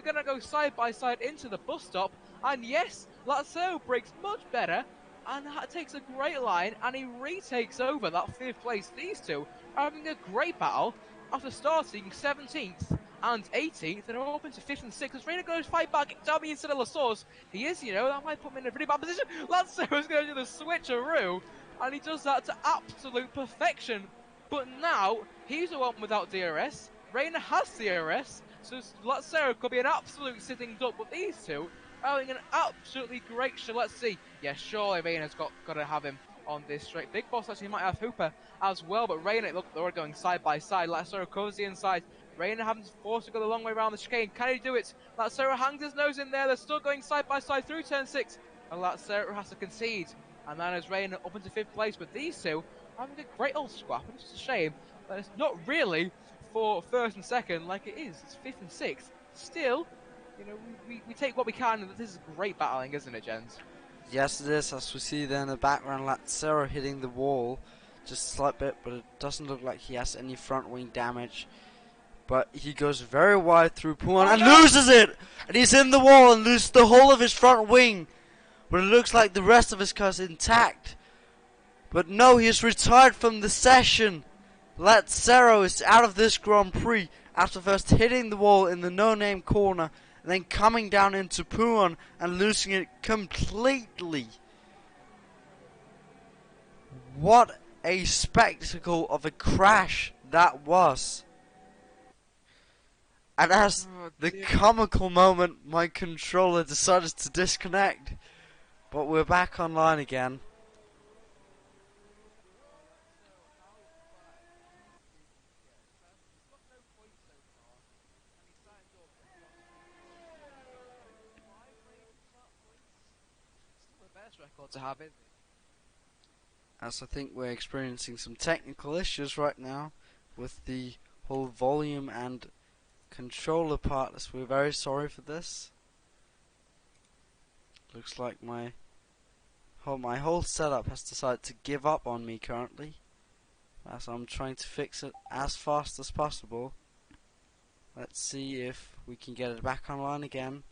going to go side by side into the bus stop. And yes, Lazzaro breaks much better and takes a great line, and he retakes over that 5th place. These two are having a great battle after starting 17th and 18th, and are up into 5th and 6th. As Reina goes fight back down the inside of Lassource, he is, you know, that might put him in a pretty bad position. Lazzaro's going to do the switcheroo, and he does that to absolute perfection. But now, he's the one without DRS. Reina has DRS, so Lazzaro could be an absolute sitting duck, but these two are having an absolutely great show. Let's see. Yeah, surely Reina's got to have him on this straight. Big Boss actually might have Hooper as well, but Reina, look, they're going side by side. Lazzaro covers the inside. Reina having to force to go the long way around the chicane. Can he do it? Lazzaro hangs his nose in there. They're still going side by side through turn 6. And Lazzaro has to concede. And then as Reina up into 5th place. But these two are having a great old scrap. And it's just a shame that it's not really for 1st and 2nd like it is. It's 5th and 6th. Still, you know, we take what we can. And this is great battling, isn't it, gents? Yes, it is. As we see there in the background, Lazzaro hitting the wall just a slight bit, but it doesn't look like he has any front wing damage. But he goes very wide through Poohan and loses it! And he's in the wall and loses the whole of his front wing. But it looks like the rest of his car is intact. But no, he is retired from the session. Lazzaro is out of this Grand Prix after first hitting the wall in the no-name corner and then coming down into Poohan and losing it completely. What a spectacle of a crash that was. And as the comical moment, my controller decided to disconnect. But we're back online again. Still the best record to have, isn't it? as I think we're experiencing some technical issues right now with the whole volume and controller part. So we're very sorry for this. Looks like my whole setup has decided to give up on me currently, as I'm trying to fix it as fast as possible. Let's see if we can get it back online again.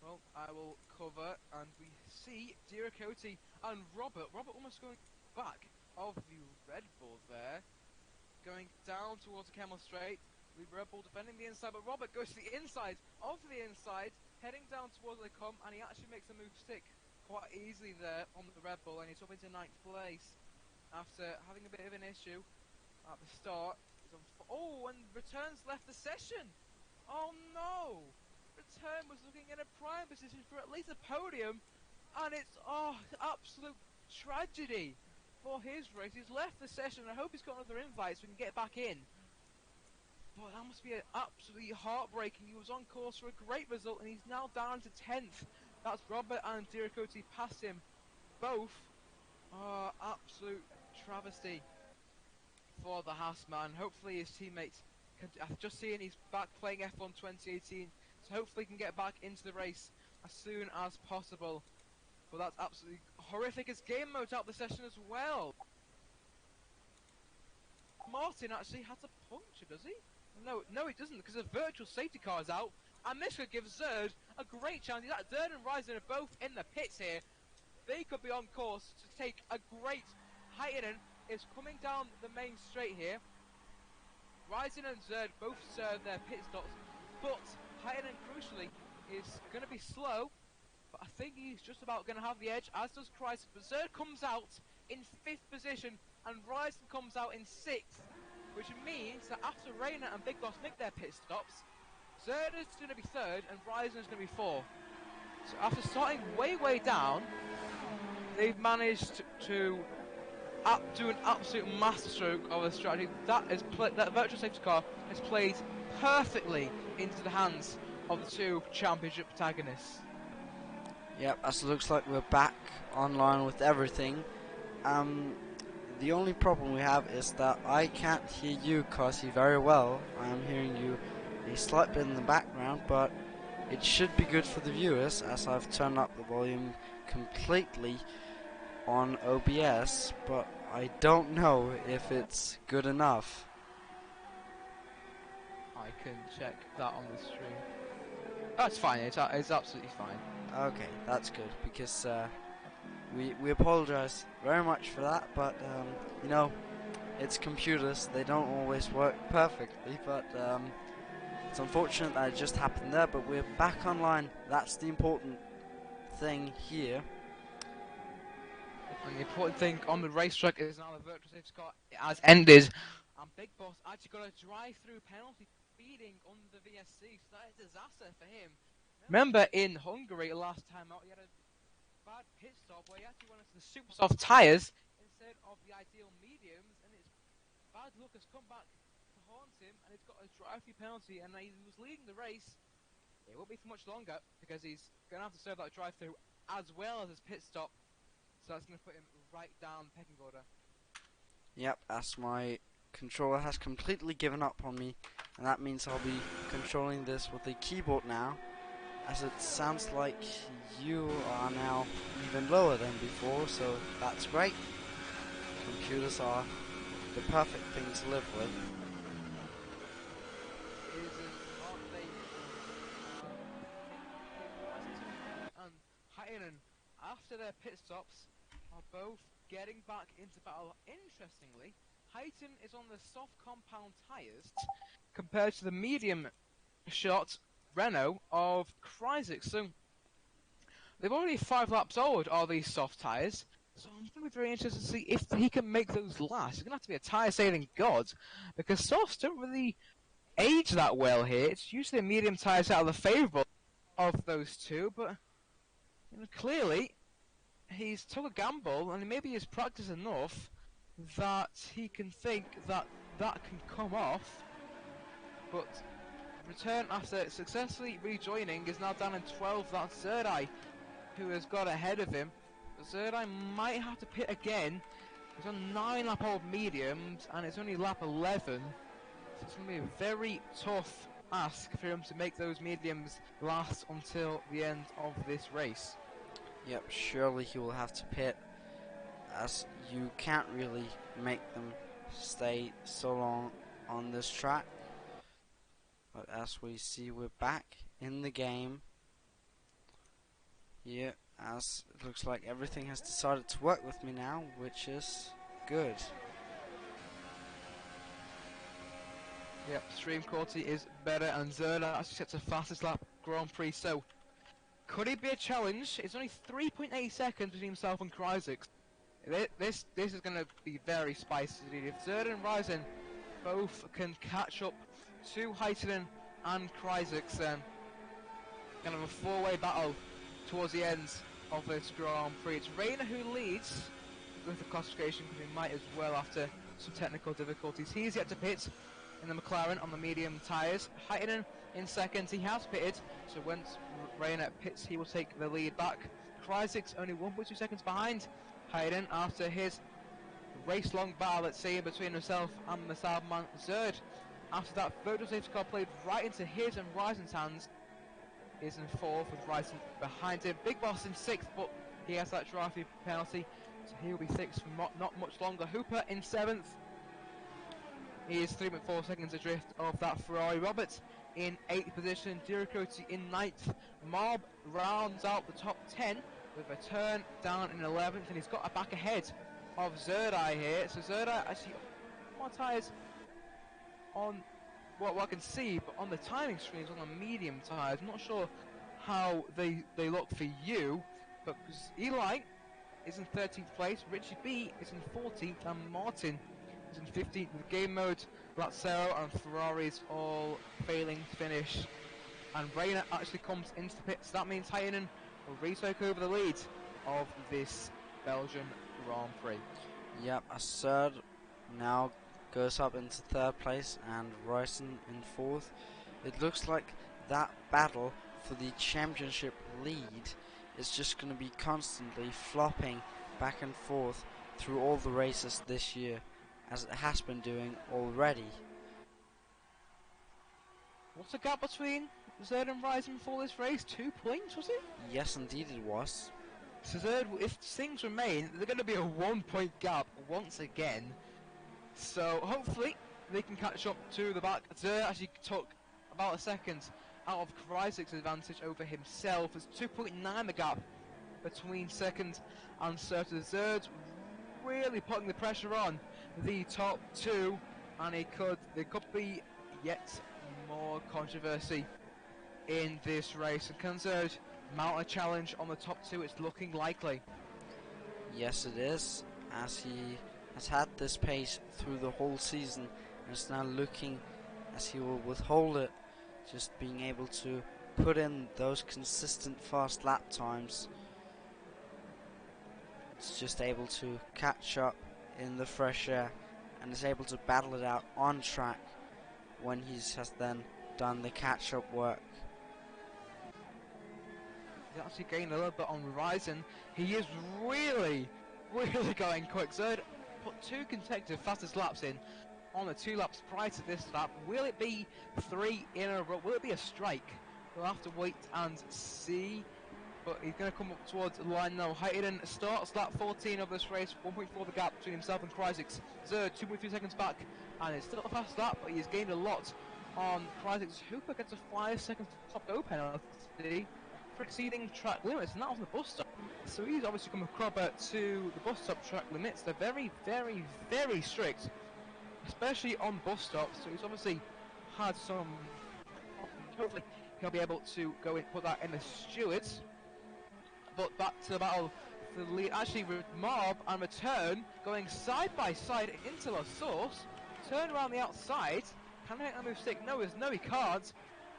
Well, I will cover, and we see Codie and Robert almost going back of the Red Bull there, going down towards the Camel Straight. The Red Bull defending the inside, but Robert goes to the inside of the inside, heading down towards the com, and he actually makes the move stick quite easily there on the Red Bull, and he's up into 9th place after having a bit of an issue at the start. Oh, and Returns left the session. Oh no! Return was looking in a prime position for at least a podium, and it's absolute tragedy for his race. He's left the session. I hope he's got another invite so we can get back in. But that must be absolutely heartbreaking. He was on course for a great result, and he's now down to 10th. That's Robert and Codie past him. Both are absolute travesty for the Haas man. Hopefully his teammates can, I've just seen he's back playing F1 2018, so hopefully he can get back into the race as soon as possible. But that's absolutely horrific. His game mode's out the session as well. Martin actually has a puncture, does he? No, he doesn't, because a virtual safety car is out, and this could give Zerd a great chance. Zerd and Ryzen are both in the pits here. They could be on course to take a great. Heitinen is coming down the main straight here. Ryzen and Zerd both serve their pit stops, but Heitinen, crucially, is going to be slow, but I think he's just about going to have the edge, as does Kreis. But Zerd comes out in 5th position, and Ryzen comes out in 6th. Which means that after Rayner and Big Boss make their pit stops, Zerd is going to be 3rd and Ryzen is going to be 4th. So after starting way down, they've managed to do an absolute masterstroke of a strategy. That virtual safety car has played perfectly into the hands of the two championship protagonists. Yep, as it looks like we're back online with everything. The only problem we have is that I can't hear you, Cozzie, very well. I am hearing you a slight bit in the background, but it should be good for the viewers, as I've turned up the volume completely on OBS, but I don't know if it's good enough. I can check that on the stream. That's fine, it's absolutely fine. Okay, that's good, because we apologize very much for that, but you know, it's computers, they don't always work perfectly, but it's unfortunate that it just happened there, but we're back online. That's the important thing here. And the important thing on the racetrack is now the virtual safety car has ended, and Big Boss actually got a drive-through penalty speeding on the VSC, so that is a disaster for him. Remember in Hungary last time out, he had a bad pit stop where he actually went into the super soft tyres instead of the ideal mediums, and it's bad luck has come back to haunt him, and he's got a drive-through penalty, and he was leading the race. It won't be for much longer because he's going to have to serve that drive-through as well as his pit stop, so that's going to put him right down the pecking order. Yep, as my controller has completely given up on me, and that means I'll be controlling this with a keyboard now, as it sounds like you are now even lower than before, so that's great. Computers are the perfect thing to live with. And Heitinen, after their pit stops, are both getting back into battle. Interestingly, Heitinen is on the soft compound tyres compared to the medium shot Renault of Kreisig. So they're already 5 laps old, are these soft tyres. So I'm going to be very interested to see if he can make those last. He's going to have to be a tyre saving god, because softs don't really age that well here. It's usually a medium tyres out of the favourable of those two, but you know, clearly he's took a gamble, and maybe he's practiced enough that he can think that that can come off. But Return, after successfully rejoining, is now down in 12th. That's Zerdai, who has got ahead of him. Zerdai might have to pit again. He's on 9 lap old mediums, and it's only lap 11. So it's going to be a very tough ask for him to make those mediums last until the end of this race. Yep, surely he will have to pit, as you can't really make them stay so long on this track. But as we see, we're back in the game. Yeah, as it looks like everything has decided to work with me now, which is good. Yep, Stream quality is better, and Zerda actually sets a fastest lap Grand Prix, so could it be a challenge? It's only 3.8 seconds between himself and Cryzix. This is going to be very spicy. If Zerda and Ryzen both can catch up to Heitinen and Cryzix, then kind of a four-way battle towards the end of this Grand Prix. It's Rayner who leads with the classification, because he might as well after some technical difficulties. He's yet to pit in the McLaren on the medium tyres. Heitinen in second, he has pitted, so once Rayner pits he will take the lead back. Cryzix only 1.2 seconds behind Heitinen after his race-long battle, let's say, between himself and the Southman Zerd. After that, virtual safety car played right into his and Ryzen's hands. Is in fourth with Ryzen behind him. Big Boss in sixth, but he has that drive-through penalty, so he will be sixth for not much longer. Hooper in seventh. He is 3.4 seconds adrift of that Ferrari. Roberts in 8th position. Duracoti in 9th. Mob rounds out the top 10 with a turn down in 11th, and he's got a back ahead of Zerdai here. So Zerdai actually more tyres on what I can see, but on the timing screens on the medium tyres. I'm not sure how they look for you, but Eli is in 13th place, Richie B is in 14th, and Martin is in 15th with game mode. Lazzaro and Ferrari's all failing to finish, and Rayner actually comes into the pits. That means Heitinen will retake over the lead of this Belgian Grand Prix. Yep, Assad now goes up into third place and Ryzen in fourth. It looks like that battle for the championship lead is just going to be constantly flopping back and forth through all the races this year, as it has been doing already. What's the gap between Zerd and Ryzen for this race? 2 points, was it? Yes, indeed it was. So Zerd, if things remain, they're going to be a 1 point gap once again. So hopefully they can catch up to the back. Zerd actually took about a second out of Cryzix's advantage over himself. It's 2.9 the gap between second and third. Zerd's really putting the pressure on the top two, and there could be yet more controversy in this race. And can Zerd mount a challenge on the top two? It's looking likely. Yes, it is, as he has had this pace through the whole season, and it's now looking as he will withhold it, just being able to put in those consistent fast lap times. It's just able to catch up in the fresh air, and is able to battle it out on track when he has then done the catch-up work. He's actually gained a little bit on Ryzen. He is really going quick. Zerd put 2 consecutive fastest laps in on the 2 laps prior to this lap. Will it be 3 in a row? Will it be a strike? We'll have to wait and see. But he's going to come up towards the line now. Heitinen starts lap 14 of this race. 1.4 the gap between himself and Cryzix. Zerd 2.3 seconds back, and it's still a fast lap, but he's gained a lot on Cryzix. Hooper gets a 5 seconds top go penalty for exceeding track limits, and that was on the bus stop. So he's obviously come a cropper to the bus stop track limits. They're very strict, especially on bus stops. So he's obviously had some. Hopefully he'll be able to go and put that in the stewards. But back to the battle for the lead. Actually, with Mob and Return going side by side into La Source. Turn around the outside. Can he make that move stick? No, he can't.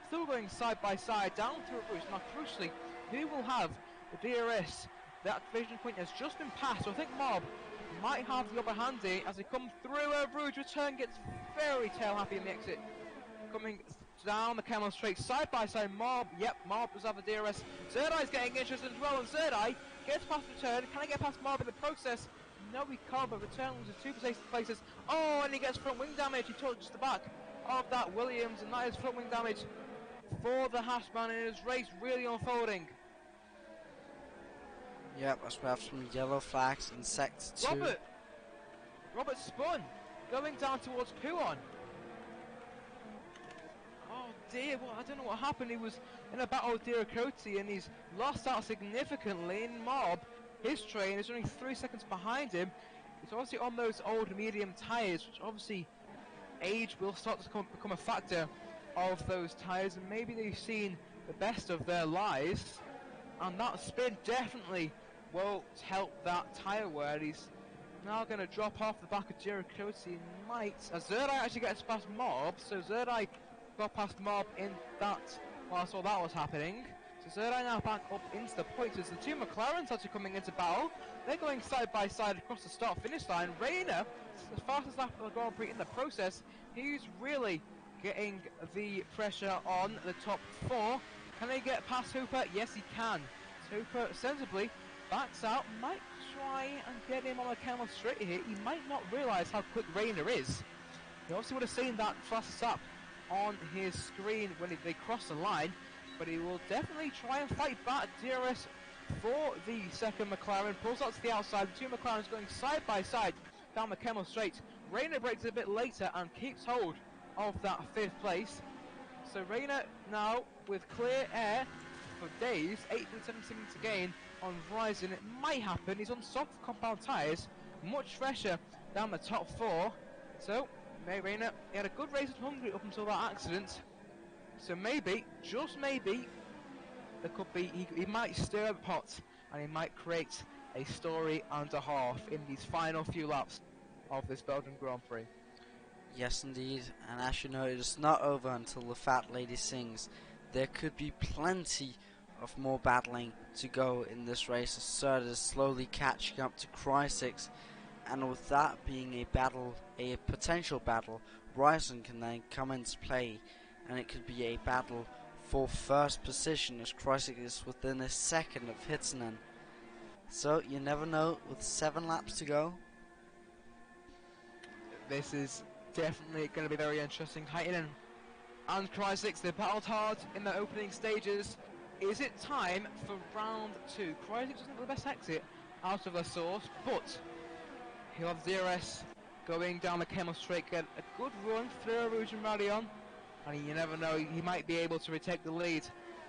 Still going side by side down through Rouge. Now, crucially, who will have the DRS? The activation point has just been passed, so I think Mob might have the upper hand here as they come through Rouge. Return gets very tail happy in the exit. Coming down the Camel Straight, side by side. Mob, yep, Mob does have the DRS. Zerdai's getting interested as well, and Zerdai gets past Return. Can he get past Marv in the process? No, he can't, but Return loses 2 places. Oh, and he gets front wing damage. He touches the back of that Williams, and that is front wing damage for the Hashman in his race really unfolding. Yep, as we have some yellow flags in sector 2. Robert spun, going down towards Puon. Oh dear, well, I don't know what happened. He was in a battle with Cozzie and he's lost out significantly in Mob. His train is only 3 seconds behind him. It's obviously on those old medium tyres, which obviously age will start to become a factor of those tyres, and maybe they've seen the best of their lives, and that spin definitely won't help that tyre wear. He's now going to drop off the back of Cozzie, might, as Zerdai actually gets past Mob, so Zerdai got past Mob in that whilst all that was happening. So Zerdai now back up into the points as the two McLarens actually coming into battle. They're going side by side across the start-finish line. Rayner, the fastest lap of the Grand Prix in the process, he's really getting the pressure on the top 4. Can they get past Hooper? Yes, he can. So Hooper sensibly backs out, might try and get him on a camel straight here. He might not realise how quick Rayner is. He obviously would have seen that fast lap on his screen when they cross the line, but he will definitely try and fight back. DRS for the second McLaren pulls out to the outside. The two McLarens going side by side down the Kemmel Straight. Rayner breaks a bit later and keeps hold of that 5th place. So Rayner now with clear air for days, 8 and 7 seconds to gain on Verizon. It might happen. He's on soft compound tyres, much fresher down the top 4. So Rayner, he had a good race at Hungary up until that accident. So maybe, just maybe, there could be, he might stir the pot and he might create a story and a half in these final few laps of this Belgian Grand Prix. Yes indeed, and as you know, it is not over until the fat lady sings. There could be plenty of more battling to go in this race as Serd is slowly catching up to Cry6, and with that being a battle, a potential battle, Ryzen can then come into play, and it could be a battle for first position as Cry6 is within a second of Hitsinen. So you never know with 7 laps to go. This is definitely going to be very interesting. Heitinen and Cry6, they battled hard in the opening stages. Is it time for round 2? Cry6 doesn't have the best exit out of the source, but he'll have DRS going down the Kemmel Straight, get a good run through Rouge and Radion, and you never know, he might be able to retake the lead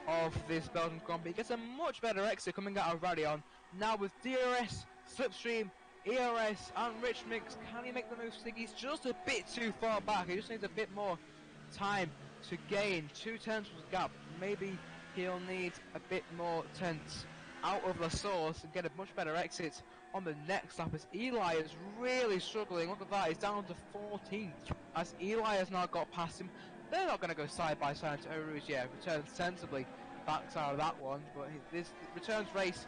of this Belgian Grand Prix. He gets a much better exit coming out of Radion. Now with DRS, Slipstream, ERS and Rich Mix, can he make the move? He's just a bit too far back. He just needs a bit more time to gain 2 tenths gap. Maybe he'll need a bit more tenths out of the source and get a much better exit on the next lap as Eli is really struggling. Look at that, he's down to 14th as Eli has now got past him. They're not going to go side by side to Eau Rouge. Yeah, Returns sensibly backs out of that one, but this Returns race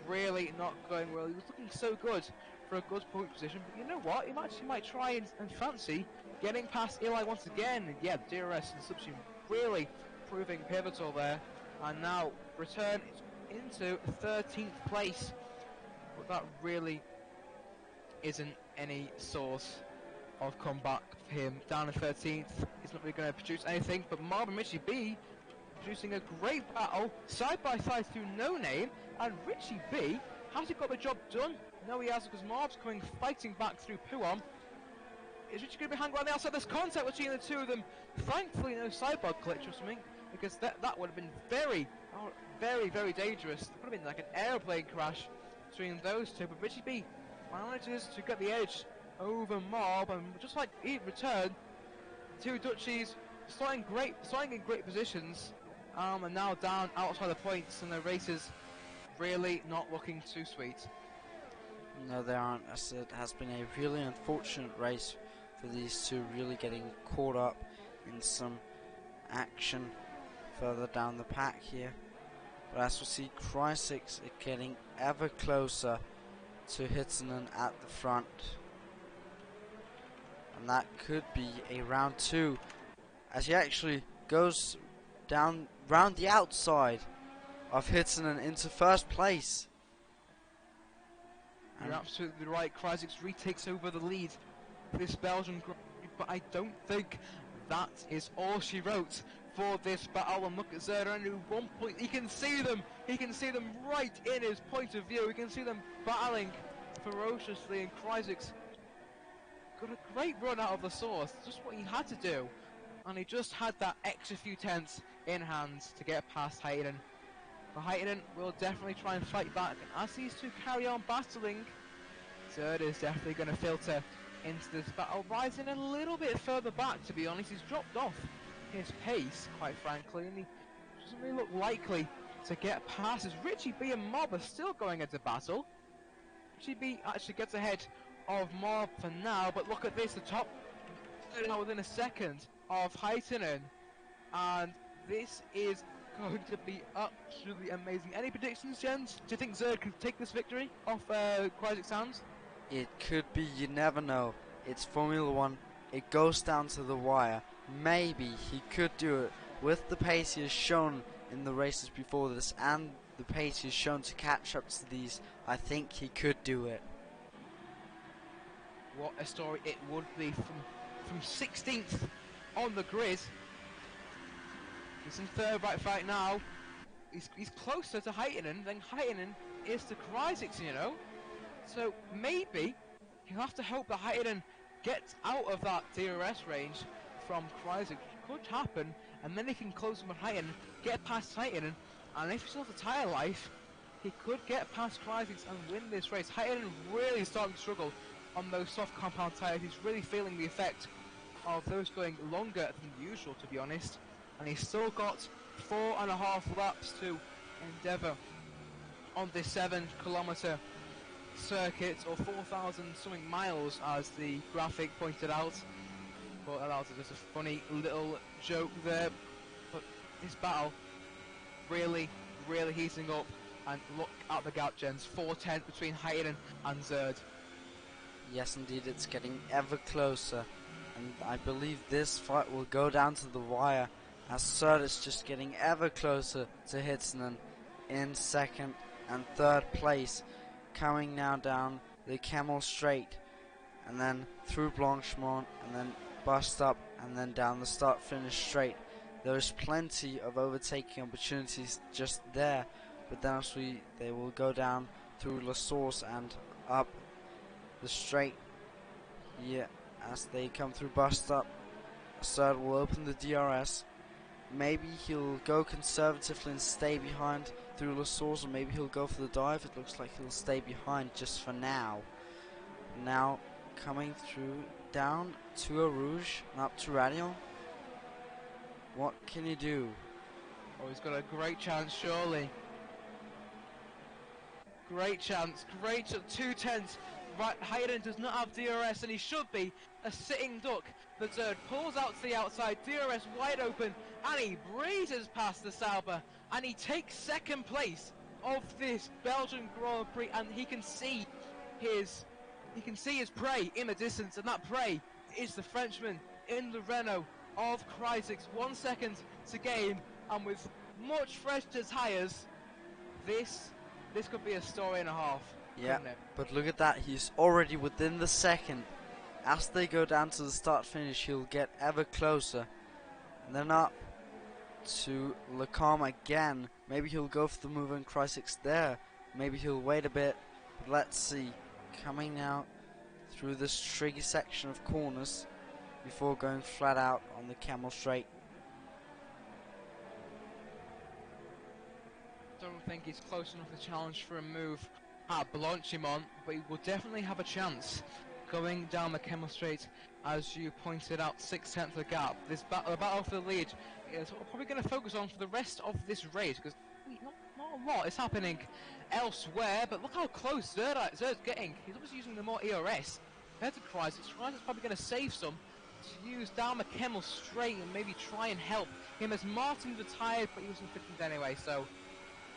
really not going well. He was looking so good for a good point position, but you know what? He actually might try and fancy getting past Eli once again. And yeah, DRS and Subsume really proving pivotal there. And now Return into 13th place, but that really isn't any source of comeback for him. Down to 13th, he's not really going to produce anything, but Marvin Richie B producing a great battle side by side through No Name, and Richie B has he got the job done? No, he hasn't, because Marv's coming fighting back through Puon. Is Richie going to be hanging around the outside? There's contact between the two of them. Thankfully no sideboard glitch or something, because that would have been very, very dangerous. It would have been like an airplane crash between those two, but Richie B manages to get the edge over Mob, and just like he returned, two Dutchies starting in great positions, and now down outside the points, and the race is really not looking too sweet. No, they aren't, as it has been a really unfortunate race for these two, really getting caught up in some action further down the pack here. But as we see, Cry6 is getting ever closer to Hitsinen at the front. And that could be a round 2, as he actually goes down round the outside of Hitsinen into first place. You're absolutely right. Cryzix retakes over the lead for this Belgian Grand Prix, but I don't think that is all she wrote for this battle. And look at Zerda, who 1 point, he can see them right in his point of view. He can see them battling ferociously, and Cryzix got a great run out of the source, just what he had to do, and he just had that extra few tenths in hand to get past Hayden. But Hayden will definitely try and fight back, and as these two carry on battling, Zerd is definitely going to filter into this battle, rising a little bit further back. To be honest, he's dropped off his pace, quite frankly, and he doesn't really look likely to get past as Richie B and Mob are still going into battle. Richie B actually gets ahead of Mob for now, but look at this, the top now within a second of Heitinen, and this is going to be absolutely amazing. Any predictions, Jens? Do you think Zerd could take this victory off Cryzix hands? It could be, you never know. It's Formula 1, it goes down to the wire. Maybe he could do it with the pace he has shown in the races before this, and the pace he's shown to catch up to these. I think he could do it. What a story it would be from 16th on the grid. He's in third right now. He's closer to Heitinen than Heitinen is to Cryzix, you know. So maybe he'll have to hope that Heitinen gets out of that DRS range from Cryzix, which could happen, and then he can close him with Heitinen, get past Heitinen, and if he still has a tyre life, he could get past Cryzix and win this race. Heitinen really starting to struggle on those soft compound tyres. He's really feeling the effect of those going longer than usual, to be honest, and he's still got 4.5 laps to endeavour on this 7-kilometre circuit, or 4,000 something miles as the graphic pointed out. But that was just a funny little joke there. But this battle really heating up, and look at the gap, Jens. 4 tenths between Heitinen and Zerd. Yes, indeed, it's getting ever closer, and I believe this fight will go down to the wire, as Zerd is just getting ever closer to Hitznen in second and third place, coming now down the Camel Straight, and then through Blanchemont, and then bust up, and then down the start-finish straight. There's plenty of overtaking opportunities just there, but then actually they will go down through La Source and up the straight. Yeah, as they come through bust up, Zerd will open the DRS. Maybe he'll go conservatively and stay behind through La Source, or maybe he'll go for the dive. It looks like he'll stay behind just for now. Now coming through down to Eau Rouge and up to Radion. What can he do? Oh, he's got a great chance, surely. Great chance, 2 tenths. Right, Hayden does not have DRS, and he should be a sitting duck. The Zerd pulls out to the outside, DRS wide open, and he breezes past the Sauber, and he takes second place of this Belgian Grand Prix, and he can see his prey in the distance, and that prey is the Frenchman in the Renault of Cryzix. 1 second to game, and with much fresher tyres, this could be a story and a half. Yeah, but look at that, he's already within the second. As they go down to the start-finish, he'll get ever closer. And then up to Lecom again. Maybe he'll go for the move on Cryzix there. Maybe he'll wait a bit. But let's see. Coming now through this tricky section of corners before going flat out on the Camel Straight. Don't think he's close enough to challenge for a move at Blanchimont, but he will definitely have a chance going down the Camel Straight, as you pointed out, 6 tenths of the gap. This battle for the lead is what we're probably going to focus on for the rest of this race, because not a lot is happening elsewhere, but look how close Zerd's getting. He's obviously using the more ERS compared to Cryzix. Cryzix probably going to save some to use down the Camel Straight and maybe try and help him, as Martin retired, but he was in 15th anyway, so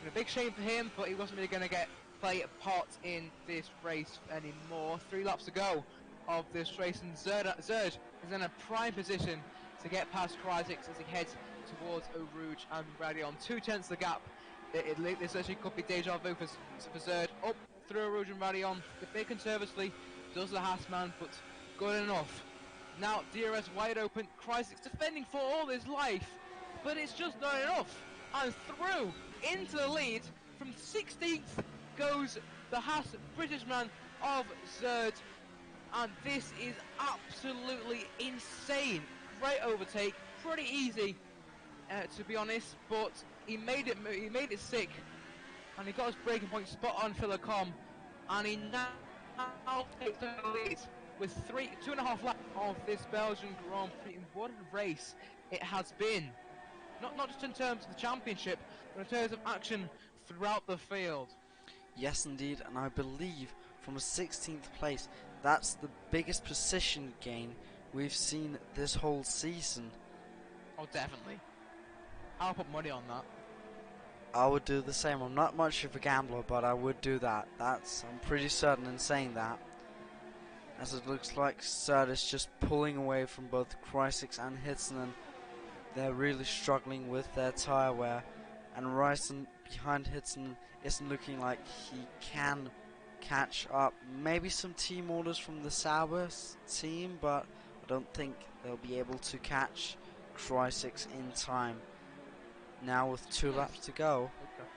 a big shame for him, but he wasn't really going to play a part in this race anymore. 3 laps to go of this race, and Zerd is in a prime position to get past Cryzix as he heads towards Eau Rouge and Radion. 2 tenths the gap. This actually could be deja vu for Zerd. Up through Rouge and Radion. A bit conservatively, does the Hassman, but good enough. Now DRS wide open, Chrysler's defending for all his life, but it's just not enough. And through into the lead, from 16th goes the Haas British man of Zerd. And this is absolutely insane. Great overtake, pretty easy to be honest, but he made it sick, and he got his braking point spot on Philocom, and he now takes the lead with 2.5 laps of this Belgian Grand Prix. And what a race it has been, not just in terms of the championship, but in terms of action throughout the field. Yes, indeed, and I believe from a 16th place, that's the biggest position gain we've seen this whole season. Oh, definitely. I'll put money on that. I would do the same. I'm not much of a gambler, but I would do that. I'm pretty certain in saying that. As it looks like Zerd is just pulling away from both Chrysler and Hitsonen. They're really struggling with their tyre wear, and Ryson behind Hitsonen isn't looking like he can catch up. Maybe some team orders from the Sauber team, but I don't think they'll be able to catch Chrysler in time. Now with 2 laps to go. Okay.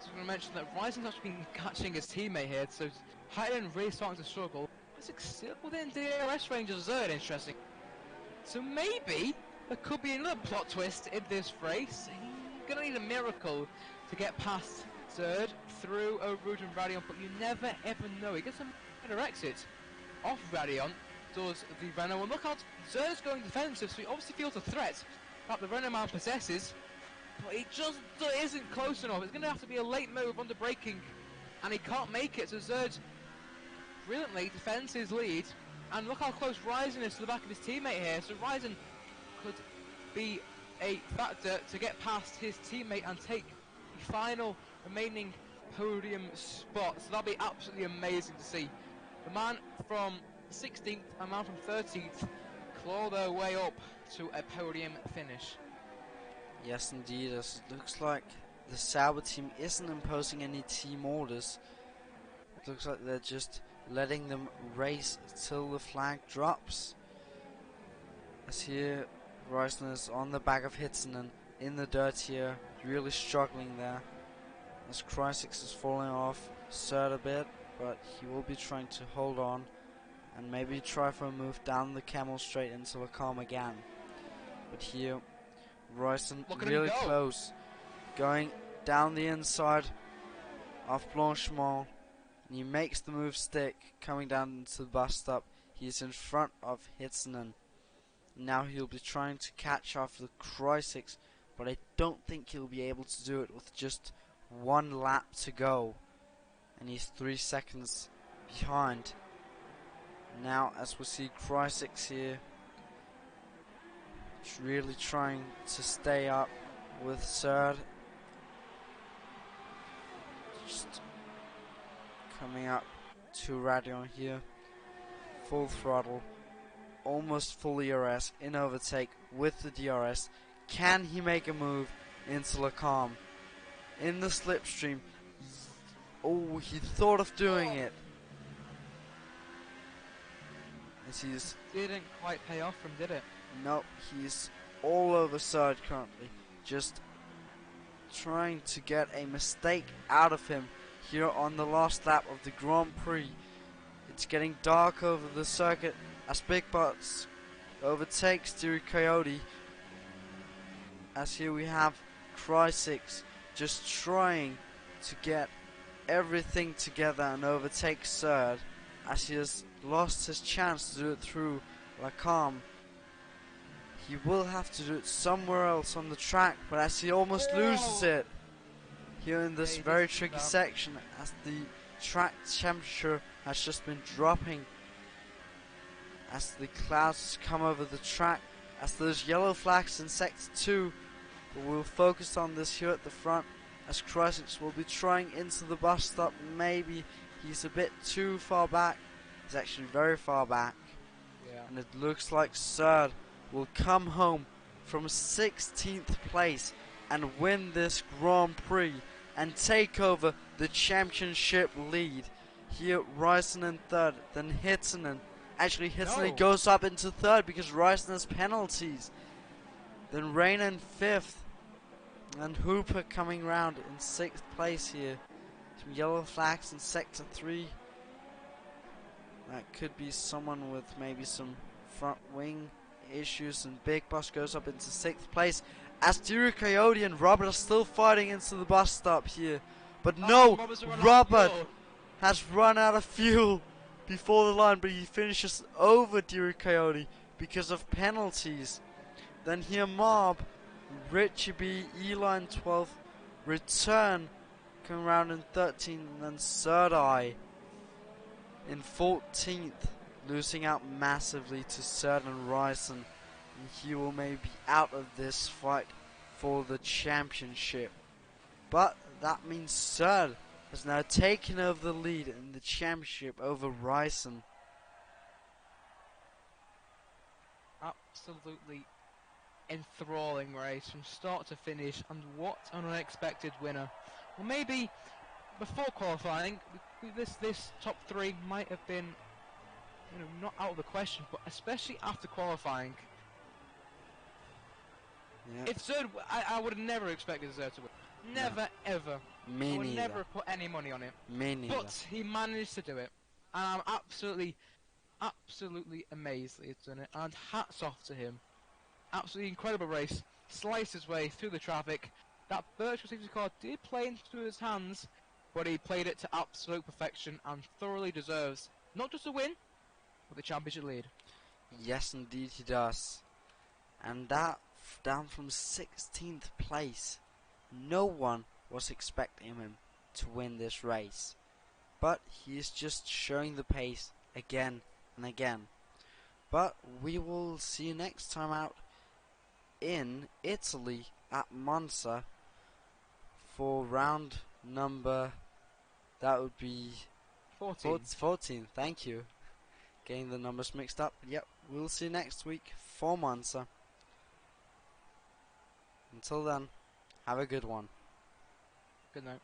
So I'm going to mention that Ryson's actually been catching his teammate here, so Highland really starting to struggle. Isaac still within DRS range of Zerd, interesting. So maybe there could be another plot twist in this race. He's going to need a miracle to get past Zerd through Rouge and Radion, but you never ever know. He gets a better exit off Radion, does the Renault, and look out, Zerd's going defensive, so he obviously feels a threat that the Renault man possesses, but he just isn't close enough. It's going to have to be a late move under braking, and he can't make it, so Zerd brilliantly defends his lead, and look how close Ryzen is to the back of his teammate here, so Ryzen could be a factor to get past his teammate and take the final remaining podium spot, so that'll be absolutely amazing to see. The man from 16th and man from 13th claw their way up to a podium finish. Yes, indeed, as it looks like the Sauber team isn't imposing any team orders. It looks like they're just letting them race till the flag drops. As here, Reisner is on the back of Hitsonen in the dirt here, really struggling there. As Chrysler is falling off Zerd a bit, but he will be trying to hold on and maybe try for a move down the Camel straight into Lacombe again. But here, Royston really close, going down the inside of Blanchemont, and he makes the move stick, coming down into the bus stop. He's in front of Hitsonen. Now he'll be trying to catch off the Chrysler, but I don't think he'll be able to do it with just 1 lap to go, and he's 3 seconds behind. Now, as we see Chrysler here, really trying to stay up with Zerd. Just coming up to Radion here, full throttle, almost full ERS, in overtake with the DRS. Can he make a move into Lacombe? In the slipstream, oh, he thought of doing it. As he's didn't quite pay off from, did it? Nope, he's all over Zerd currently, just trying to get a mistake out of him here on the last lap of the Grand Prix. It's getting dark over the circuit as Big Butts overtakes Dewey Coyote. As here we have Chrysler just trying to get everything together and overtake Zerd, as he has lost his chance to do it through Lacombe. He will have to do it somewhere else on the track, but as he almost loses it here in this very tricky section, as the track temperature has just been dropping, as the clouds come over the track, as those yellow flags in sector 2. But we'll focus on this here at the front, as Chrysler will be trying into the bus stop. Maybe he's a bit too far back. He's actually very far back. Yeah. And it looks like Zerd will come home from 16th place and win this Grand Prix and take over the championship lead. Here, Ryson in third, then Hittinen. Actually, Hittinen goes up into third because Ryson has penalties. Then Rain in fifth, and Hooper coming round in sixth place here. Some yellow flags in sector 3. That could be someone with maybe some front wing issues, and Big Boss goes up into sixth place. As Duru Coyote and Robert are still fighting into the bus stop here. But no, Robert has run out of fuel before the line, but he finishes over Duru Coyote because of penalties. Then here Mob, Richie B, Eli in 12th, Return coming around in 13th, and then Third Eye in 14th, losing out massively to Third and Ryson. And he will maybe be out of this fight for the championship. But that means Third has now taken over the lead in the championship over Ryson. Absolutely enthralling race from start to finish, and what an unexpected winner. Well, maybe before qualifying, this top 3 might have been, you know, not out of the question, but especially after qualifying. Yep. If Zerd, I would have never expected Zerd to win. Never, ever. Me I would neither. never have put any money on it. Me neither. But he managed to do it, and I'm absolutely amazed that he's done it, and hats off to him. Absolutely incredible race. Sliced his way through the traffic. That virtual safety car did play into his hands, but he played it to absolute perfection and thoroughly deserves not just a win, but the championship lead. Yes, indeed he does. And that down from 16th place. No one was expecting him to win this race. But he is just showing the pace again and again. But we will see you next time out in Italy at Monza for round number, that would be 14. Thank you. Getting the numbers mixed up. Yep, we'll see you next week for Monza. Until then, have a good one. Good night.